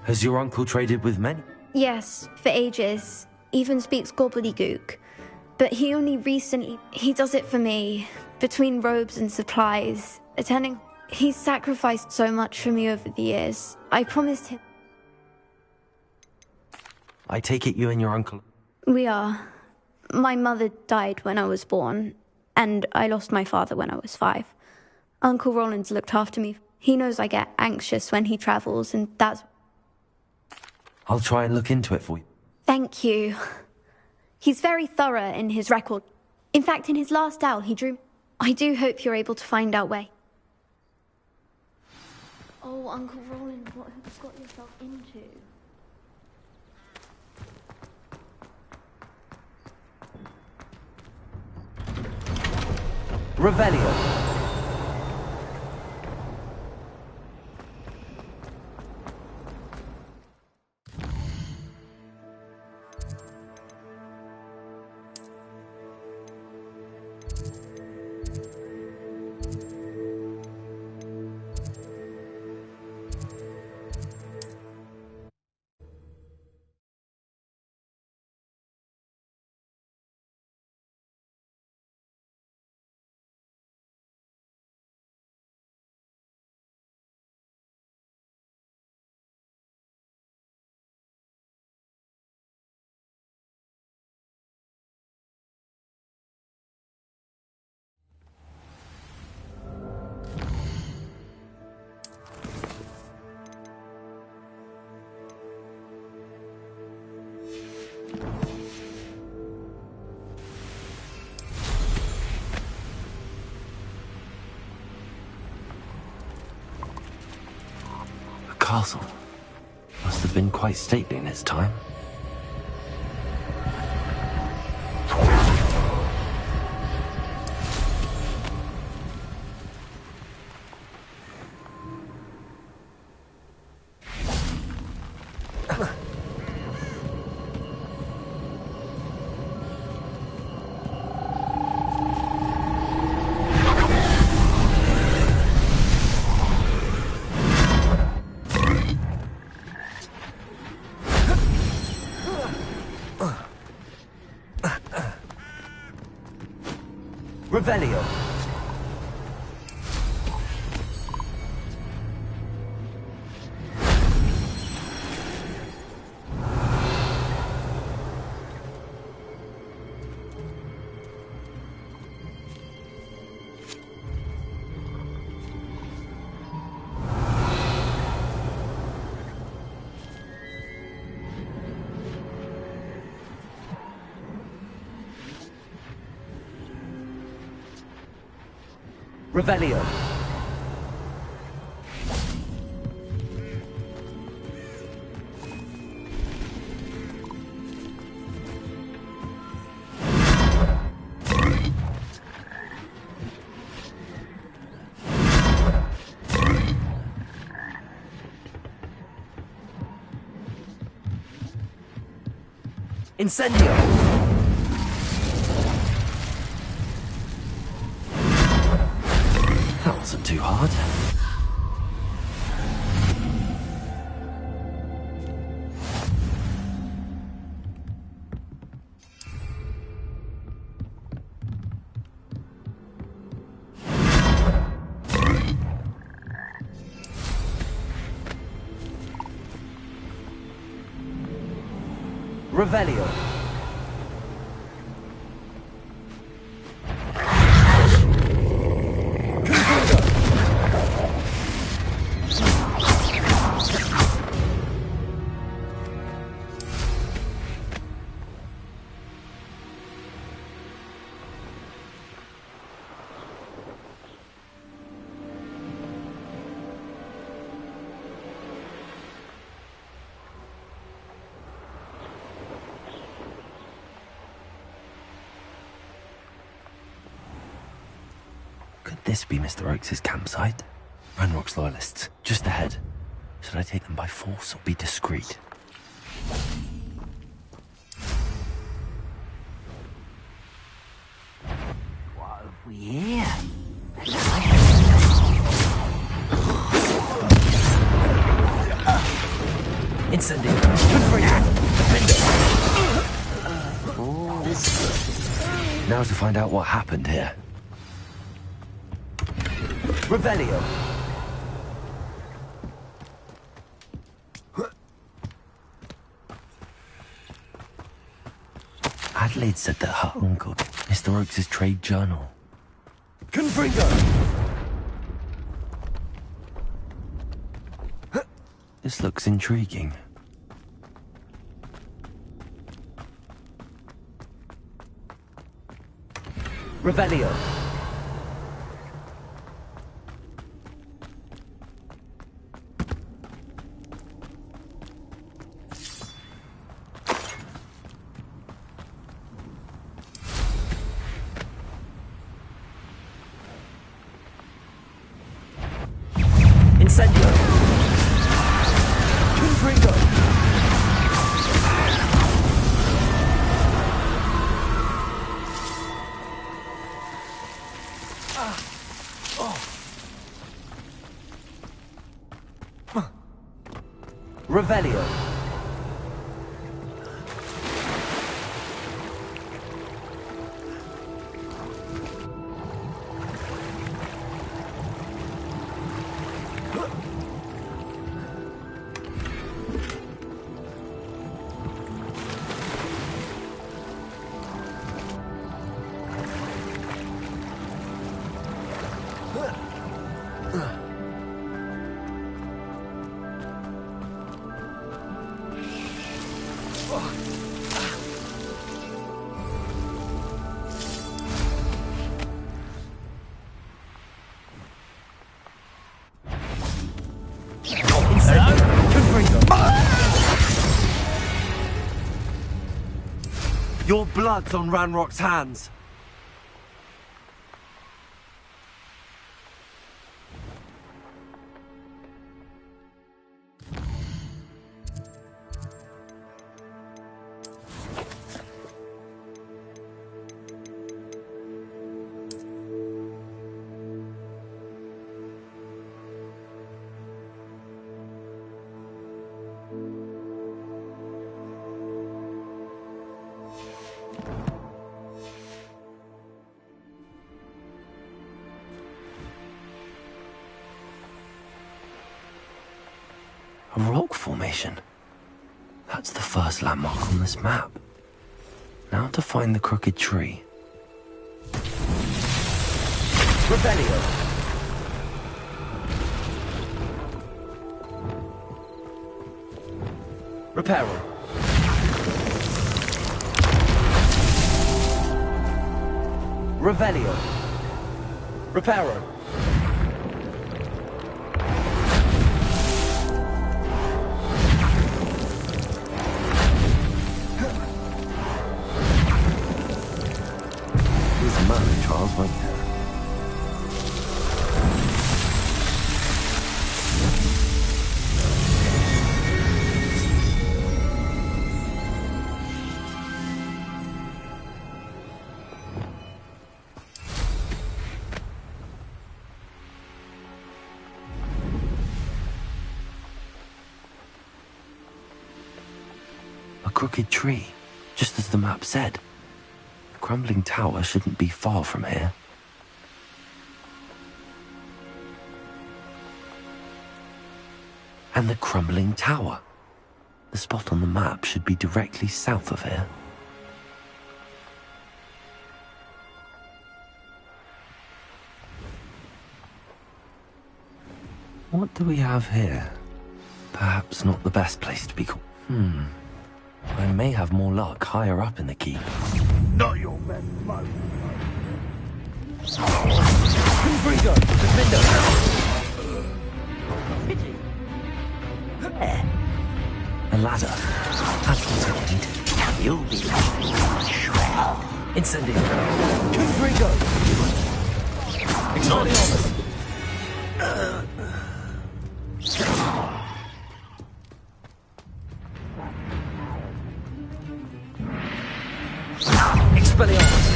Has your uncle traded with many? Yes, for ages. Even speaks gobbledygook. But he only recently... He does it for me. Between robes and supplies. Attending... He's sacrificed so much for me over the years. I promised him... I take it you and your uncle... We are. My mother died when I was born, and I lost my father when I was 5. Uncle Roland's looked after me. He knows I get anxious when he travels, and that's... I'll try and look into it for you. Thank you. He's very thorough in his record. In fact, in his last owl, he drew... I do hope you're able to find out where... Oh, Uncle Roland, what have you got yourself into? Revelio. castle. Must have been quite stately in its time. Revelio. Revelio. Incendio. That wasn't too hard. Revelio. Could this be Mr. Oakes' campsite? Ranrock's loyalists, just ahead. Should I take them by force or be discreet? What have we here? Incendio. Oh, this. Now to find out what happened here. Revelio. Adelaide said that her uncle, Mr. Oakes' trade journal. Confringo. This looks intriguing. Revelio. Incendio. Confringo. Revelio. Hello? Your blood's on Ranrock's hands. A rock formation. That's the first landmark on this map. Now to find the crooked tree. Revelio. Reparo. Revelio. Reparo. Murder trials, won't there? A crooked tree, just as the map said. The crumbling tower shouldn't be far from here. And the crumbling tower. The spot on the map should be directly south of here. What do we have here? Perhaps not the best place to be caught. I may have more luck higher up in the keep. Not your best move. Confringo. Defender. A ladder. That's what I need. You'll be Incendio. Confringo. Expelliarmus. Expelliarmus.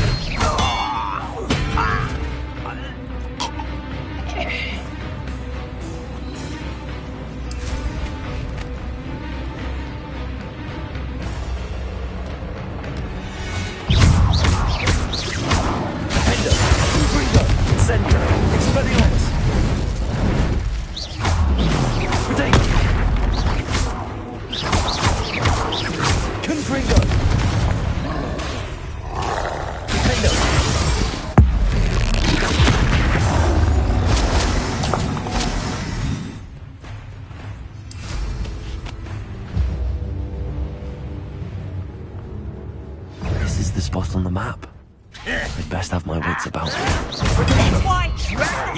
On the map. I'd best have my wits about me.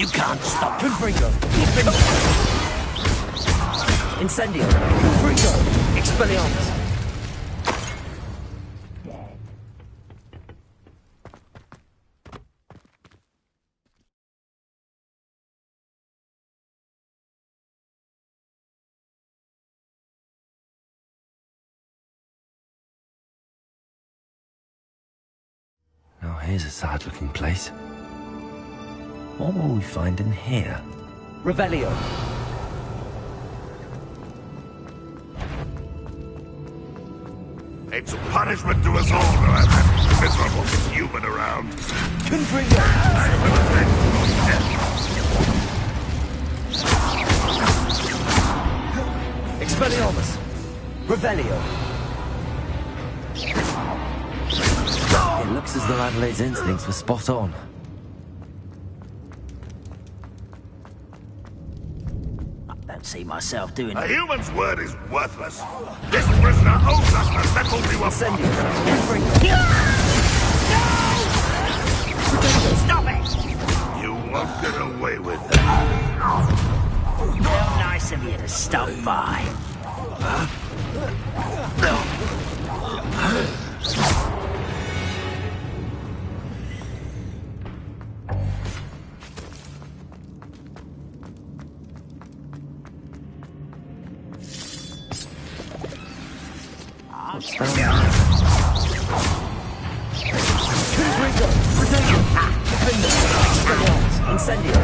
You can't stop Confringo. Incendio. Confringo. Expelliarmus. Now here's a sad-looking place. What will we find in here? Revelio. It's a punishment to us all to have that miserable human around. Confringo. Expelliarmus. Revelio. It looks as though Adelaide's instincts were spot on. I don't see myself doing A it. human's word is worthless. This prisoner owes us the penalty of Incendio. Confringo. Stop it! You won't get away with that. How nice of you to stop by. What's down there? Incendio!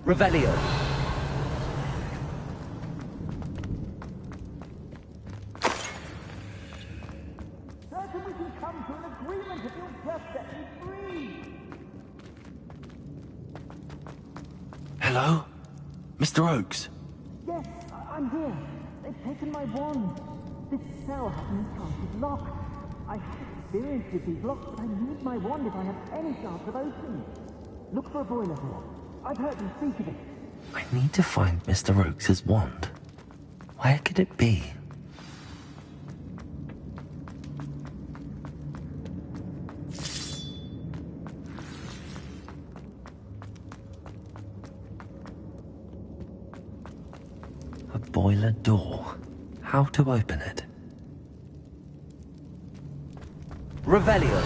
Revelio! Certain we can come to an agreement if you'll just set me free! Hello? Mr. Oakes? Yes, I'm here. They've taken my wand. This cell has an enchanted lock. I have experience with these locks, but I need my wand if I have any chance of opening it. Look for a boiler here. I've heard them speak of it. I need to find Mr. Oakes' wand. Where could it be? A boiler door. How to open it? Revelio!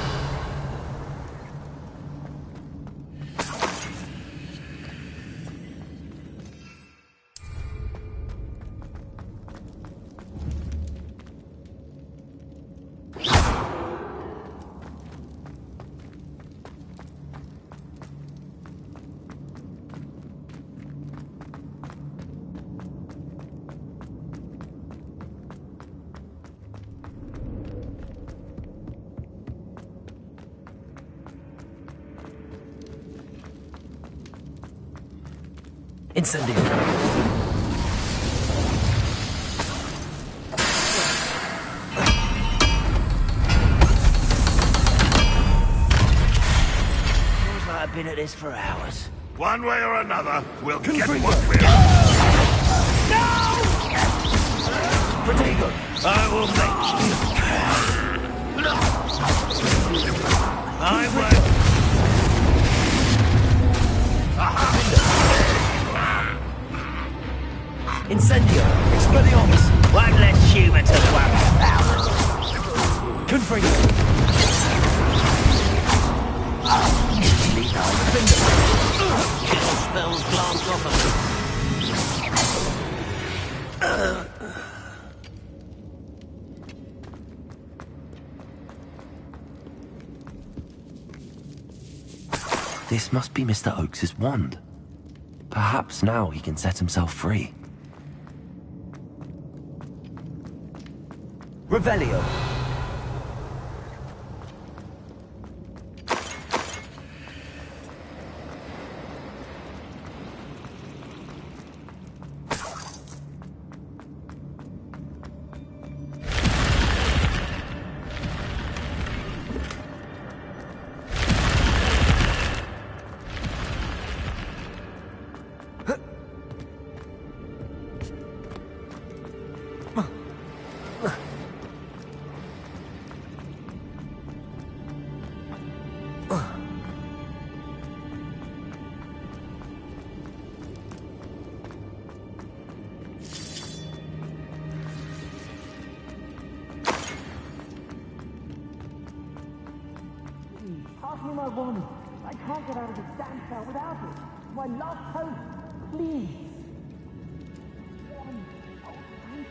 Incendio! Feels like I've been at this for hours. One way or another, we'll get what we're... No! Protego, I will make you. I won't. Incendio! Expelliarmus! One less human to worry about. Confringo! Spells glanced off of This must be Mr. Oakes' wand. Perhaps now he can set himself free. Revelio! Pass me my wand. I can't get out of this damn cell without it. My last hope. Please. Wand. Oh, thank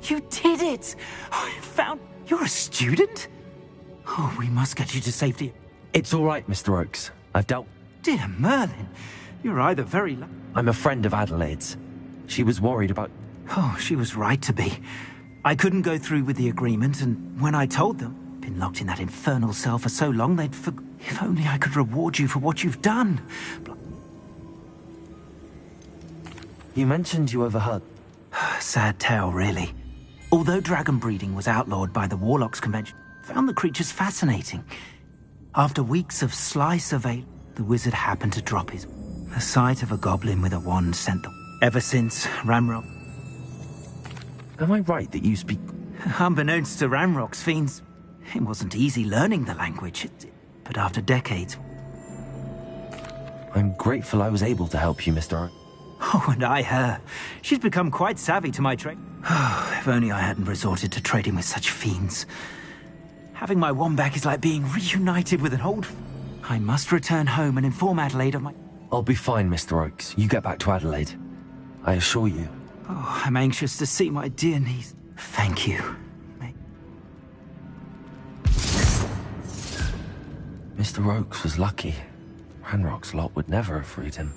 you. You did it! I found... You're a student? Oh, we must get you to safety. It's all right, Mr. Oakes. I've dealt... Dear Merlin, you're either very... I'm a friend of Adelaide's. She was worried about... Oh, she was right to be. I couldn't go through with the agreement, and when I told them, been locked in that infernal cell for so long, they'd If only I could reward you for what you've done. You mentioned you overheard... Sad tale, really. Although dragon breeding was outlawed by the Warlocks Convention, I found the creatures fascinating. After weeks of sly surveillance, the wizard happened to drop his... The sight of a goblin with a wand sent them. Ever since, Ramrock... Am I right that you speak... Unbeknownst to Ramrock's fiends, it wasn't easy learning the language, but after decades... I'm grateful I was able to help you, Mr. Oh, and I her. She's become quite savvy to my trade. If only I hadn't resorted to trading with such fiends. Having my wand back is like being reunited with an old... I must return home and inform Adelaide of my... I'll be fine, Mr. Oakes. You get back to Adelaide. I assure you. Oh, I'm anxious to see my dear niece. Thank you. Mr. Oakes was lucky. Ranrock's lot would never have freed him.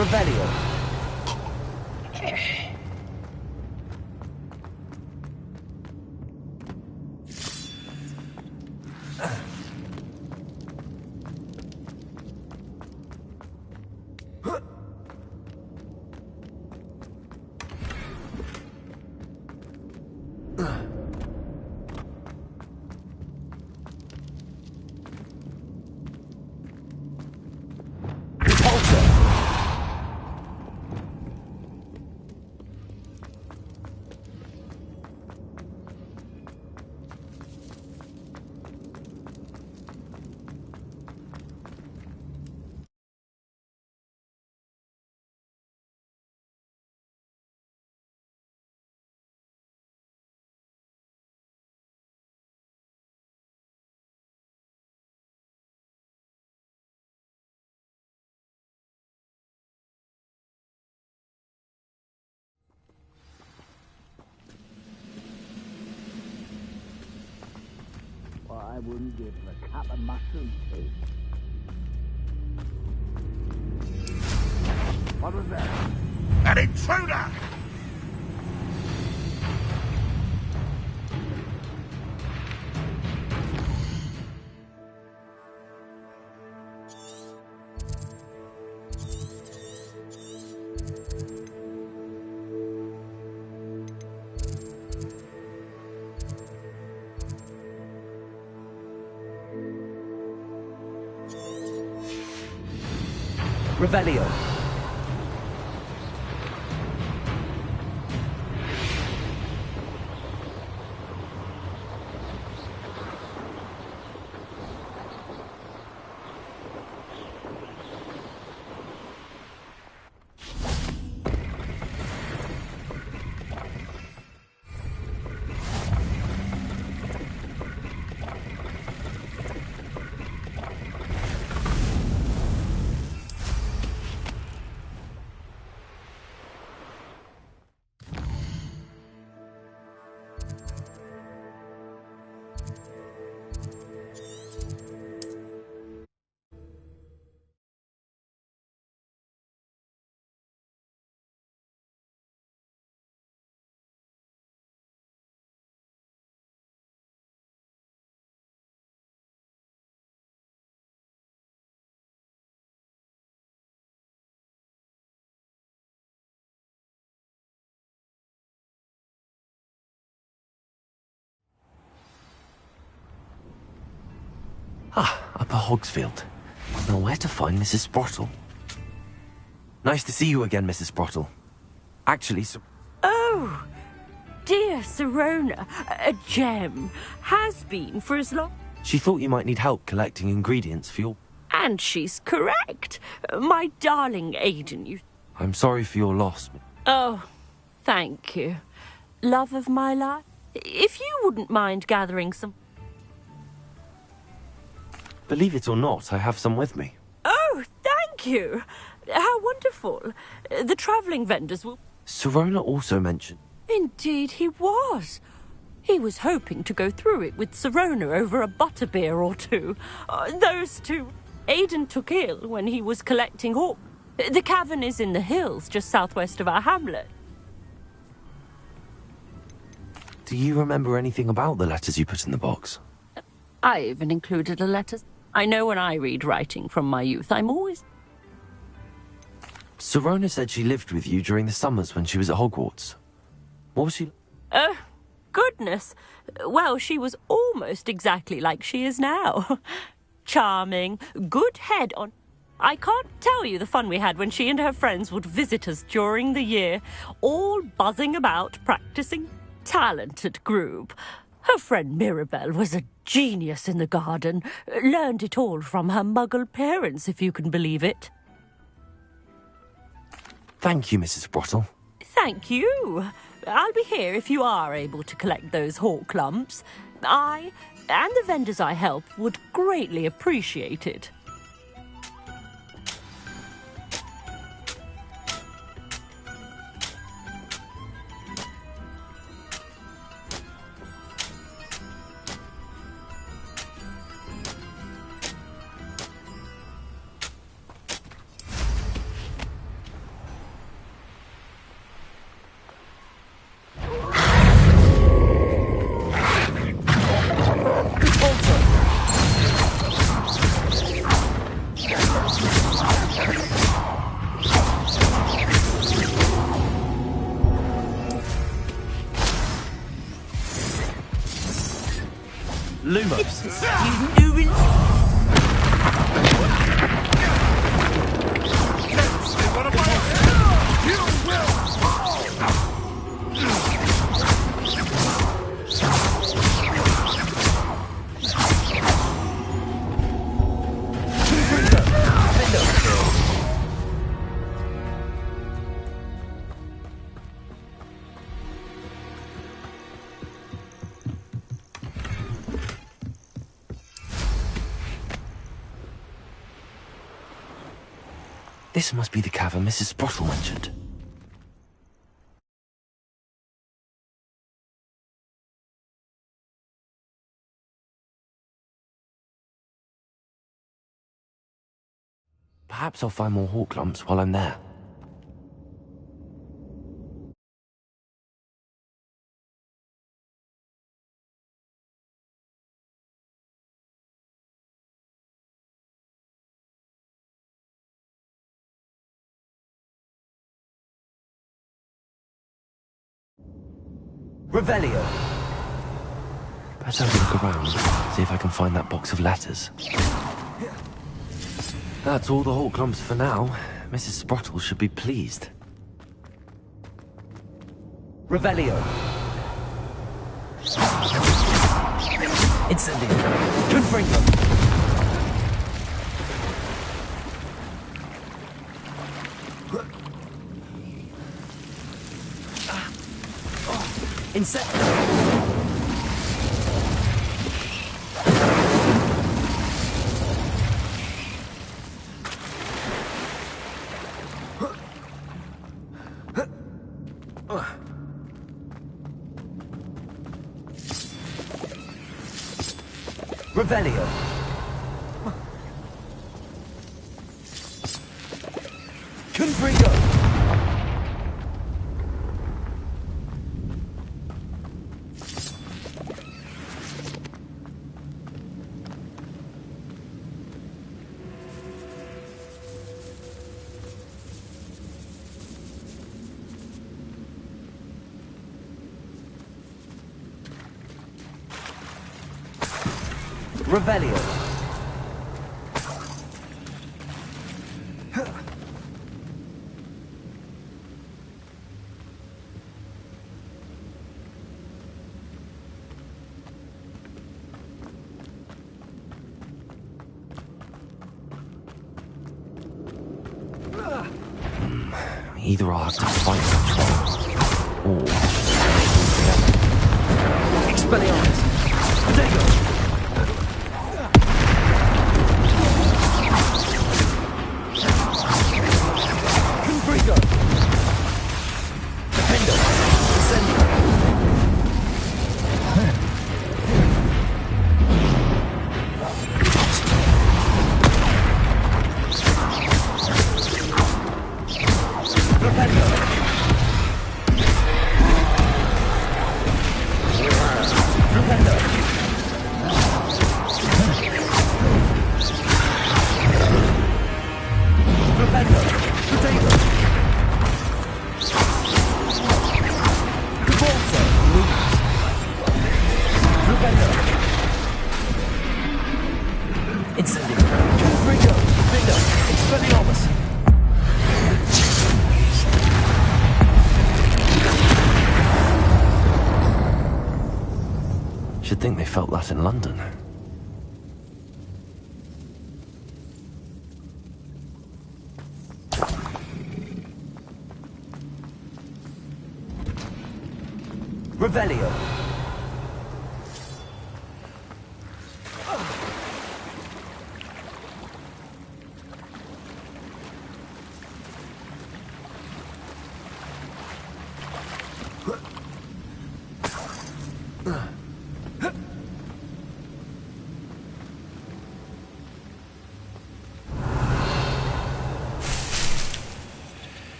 Revelio. I wouldn't give him a cup of mushroom tea. What was that? An intruder! Revelio. Up at Hogsfield. Now where to find Mrs. Sprottle? Nice to see you again, Mrs. Sprottle. Actually, Oh, dear Sirona, a gem. Has been for as long... She thought you might need help collecting ingredients for your... And she's correct. My darling Aiden, you... I'm sorry for your loss. Oh, thank you. Love of my life. If you wouldn't mind gathering some... Believe it or not, I have some with me. Oh, thank you. How wonderful. The travelling vendors will... Sirona also mentioned... Indeed he was. He was hoping to go through it with Sirona over a butterbeer or two. Those two. Aiden took ill when he was collecting hawk. The cavern is in the hills just southwest of our hamlet. Do you remember anything about the letters you put in the box? I even included a letter. I know when I read writing from my youth, I'm always... Sirona said she lived with you during the summers when she was at Hogwarts. What was she... Oh, goodness. Well, she was almost exactly like she is now. Charming, good head on... I can't tell you the fun we had when she and her friends would visit us during the year, all buzzing about, practicing. Talented group. Her friend Mirabelle was a genius in the garden. Learned it all from her muggle parents, if you can believe it. Thank you, Mrs. Sprottle. Thank you. I'll be here if you are able to collect those hawk lumps. I, and the vendors I help, would greatly appreciate it. Lumos. This must be the cavern Mrs. Sprottle mentioned. Perhaps I'll find more hawk lumps while I'm there. Revelio! Better have a look around, see if I can find that box of letters. That's all the hawk lumps for now. Mrs. Sprottle should be pleased. Revelio! Incendio! Confringo! Revelio. Confringo. Revelio. Either I'll have to fight the troll, or together. Expelliarmus! Potato! Confrigo! Defendo! Incendio! Propendo! Propendo! Propendo! Potato! Cabalzo! Lose! Propendo! Incendio! Confrigo! Defendo! Expelliarmus! Should think they felt that in London. Revelio!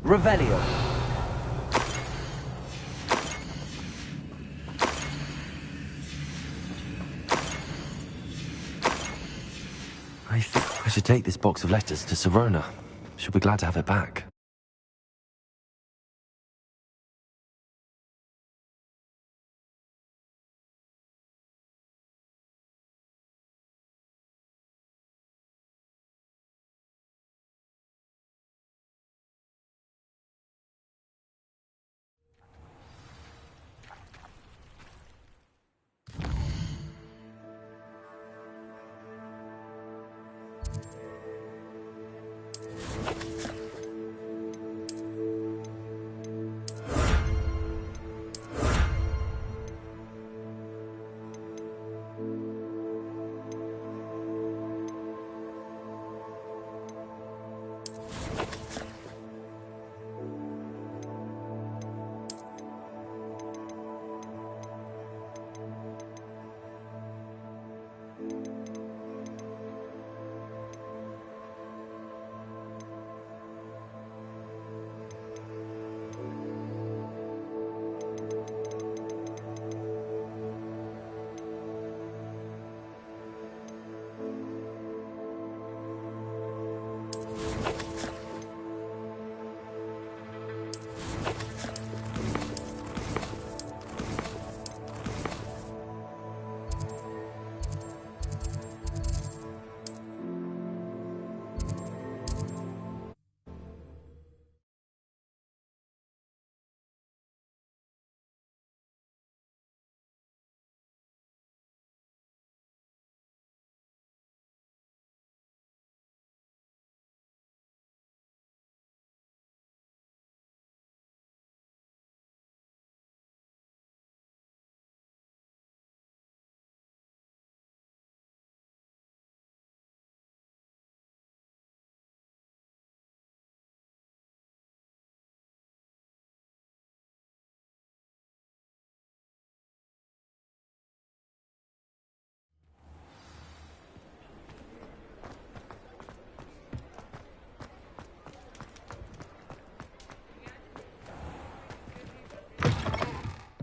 Revelio. I think I should take this box of letters to Serona. She'll be glad to have it back.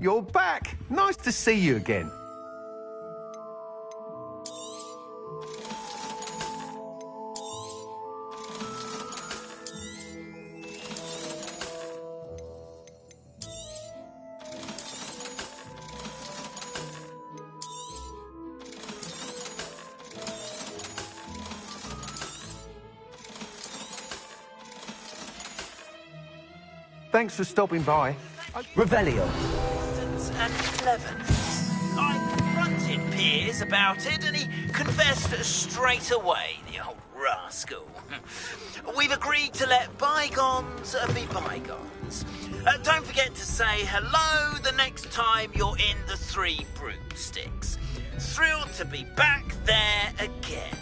you're back. Nice to see you again. Thanks for stopping by. Revelio. And cleverness. I confronted Piers about it, and he confessed straight away, the old rascal. We've agreed to let bygones be bygones. Don't forget to say hello the next time you're in the Three Broomsticks. Thrilled to be back there again.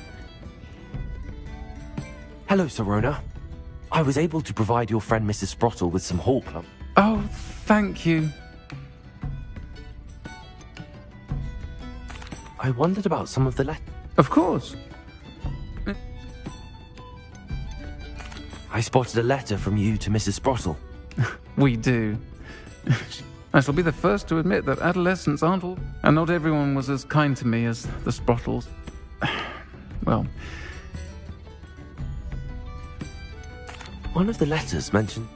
Hello, Serona. I was able to provide your friend Mrs. Sprottle with some hall plum. Oh, thank you. I wondered about some of the letters. Of course. I spotted a letter from you to Mrs. Sprottle. We do. I shall be the first to admit that adolescents aren't all... And not everyone was as kind to me as the Sprottles. Well... One of the letters mentioned...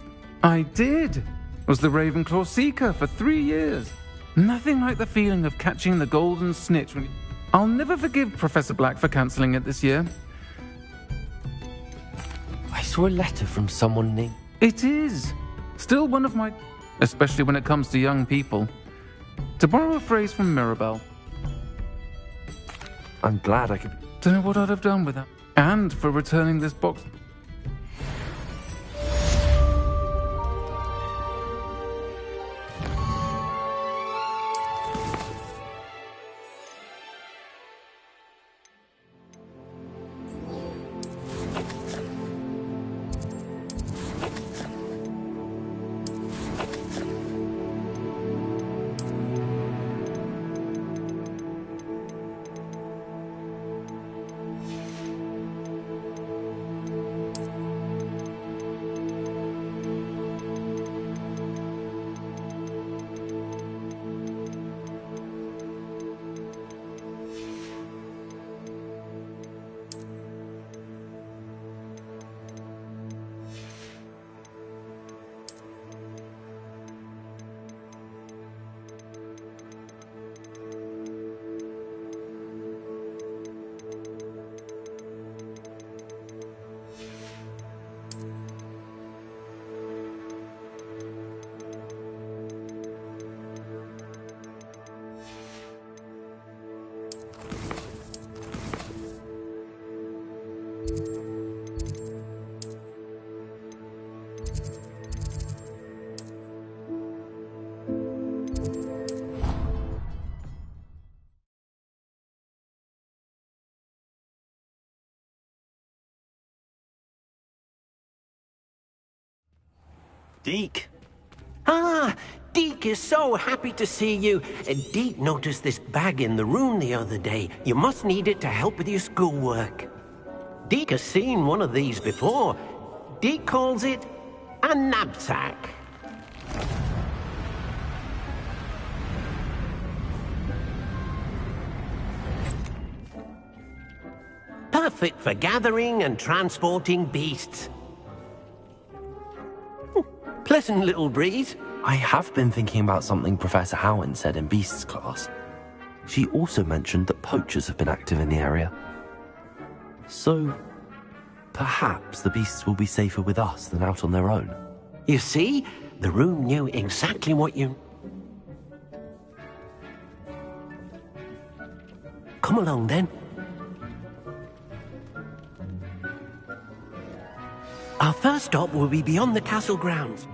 I did! Was the Ravenclaw Seeker for 3 years. Nothing like the feeling of catching the golden snitch when... I'll never forgive Professor Black for cancelling it this year. I saw a letter from someone named... It is! Still one of my... Especially when it comes to young people. To borrow a phrase from Mirabelle. I'm glad I could... Don't know what I'd have done without... And for returning this box... Deke. Ah, Deke is so happy to see you. Deke noticed this bag in the room the other day. You must need it to help with your schoolwork. Deke has seen one of these before. Deke calls it a knapsack. Perfect for gathering and transporting beasts. Pleasant little breeze. I have been thinking about something Professor Howin said in Beasts class. She also mentioned that poachers have been active in the area. So, perhaps the beasts will be safer with us than out on their own. You see, the room knew exactly what you... Come along, then. Our first stop will be beyond the castle grounds.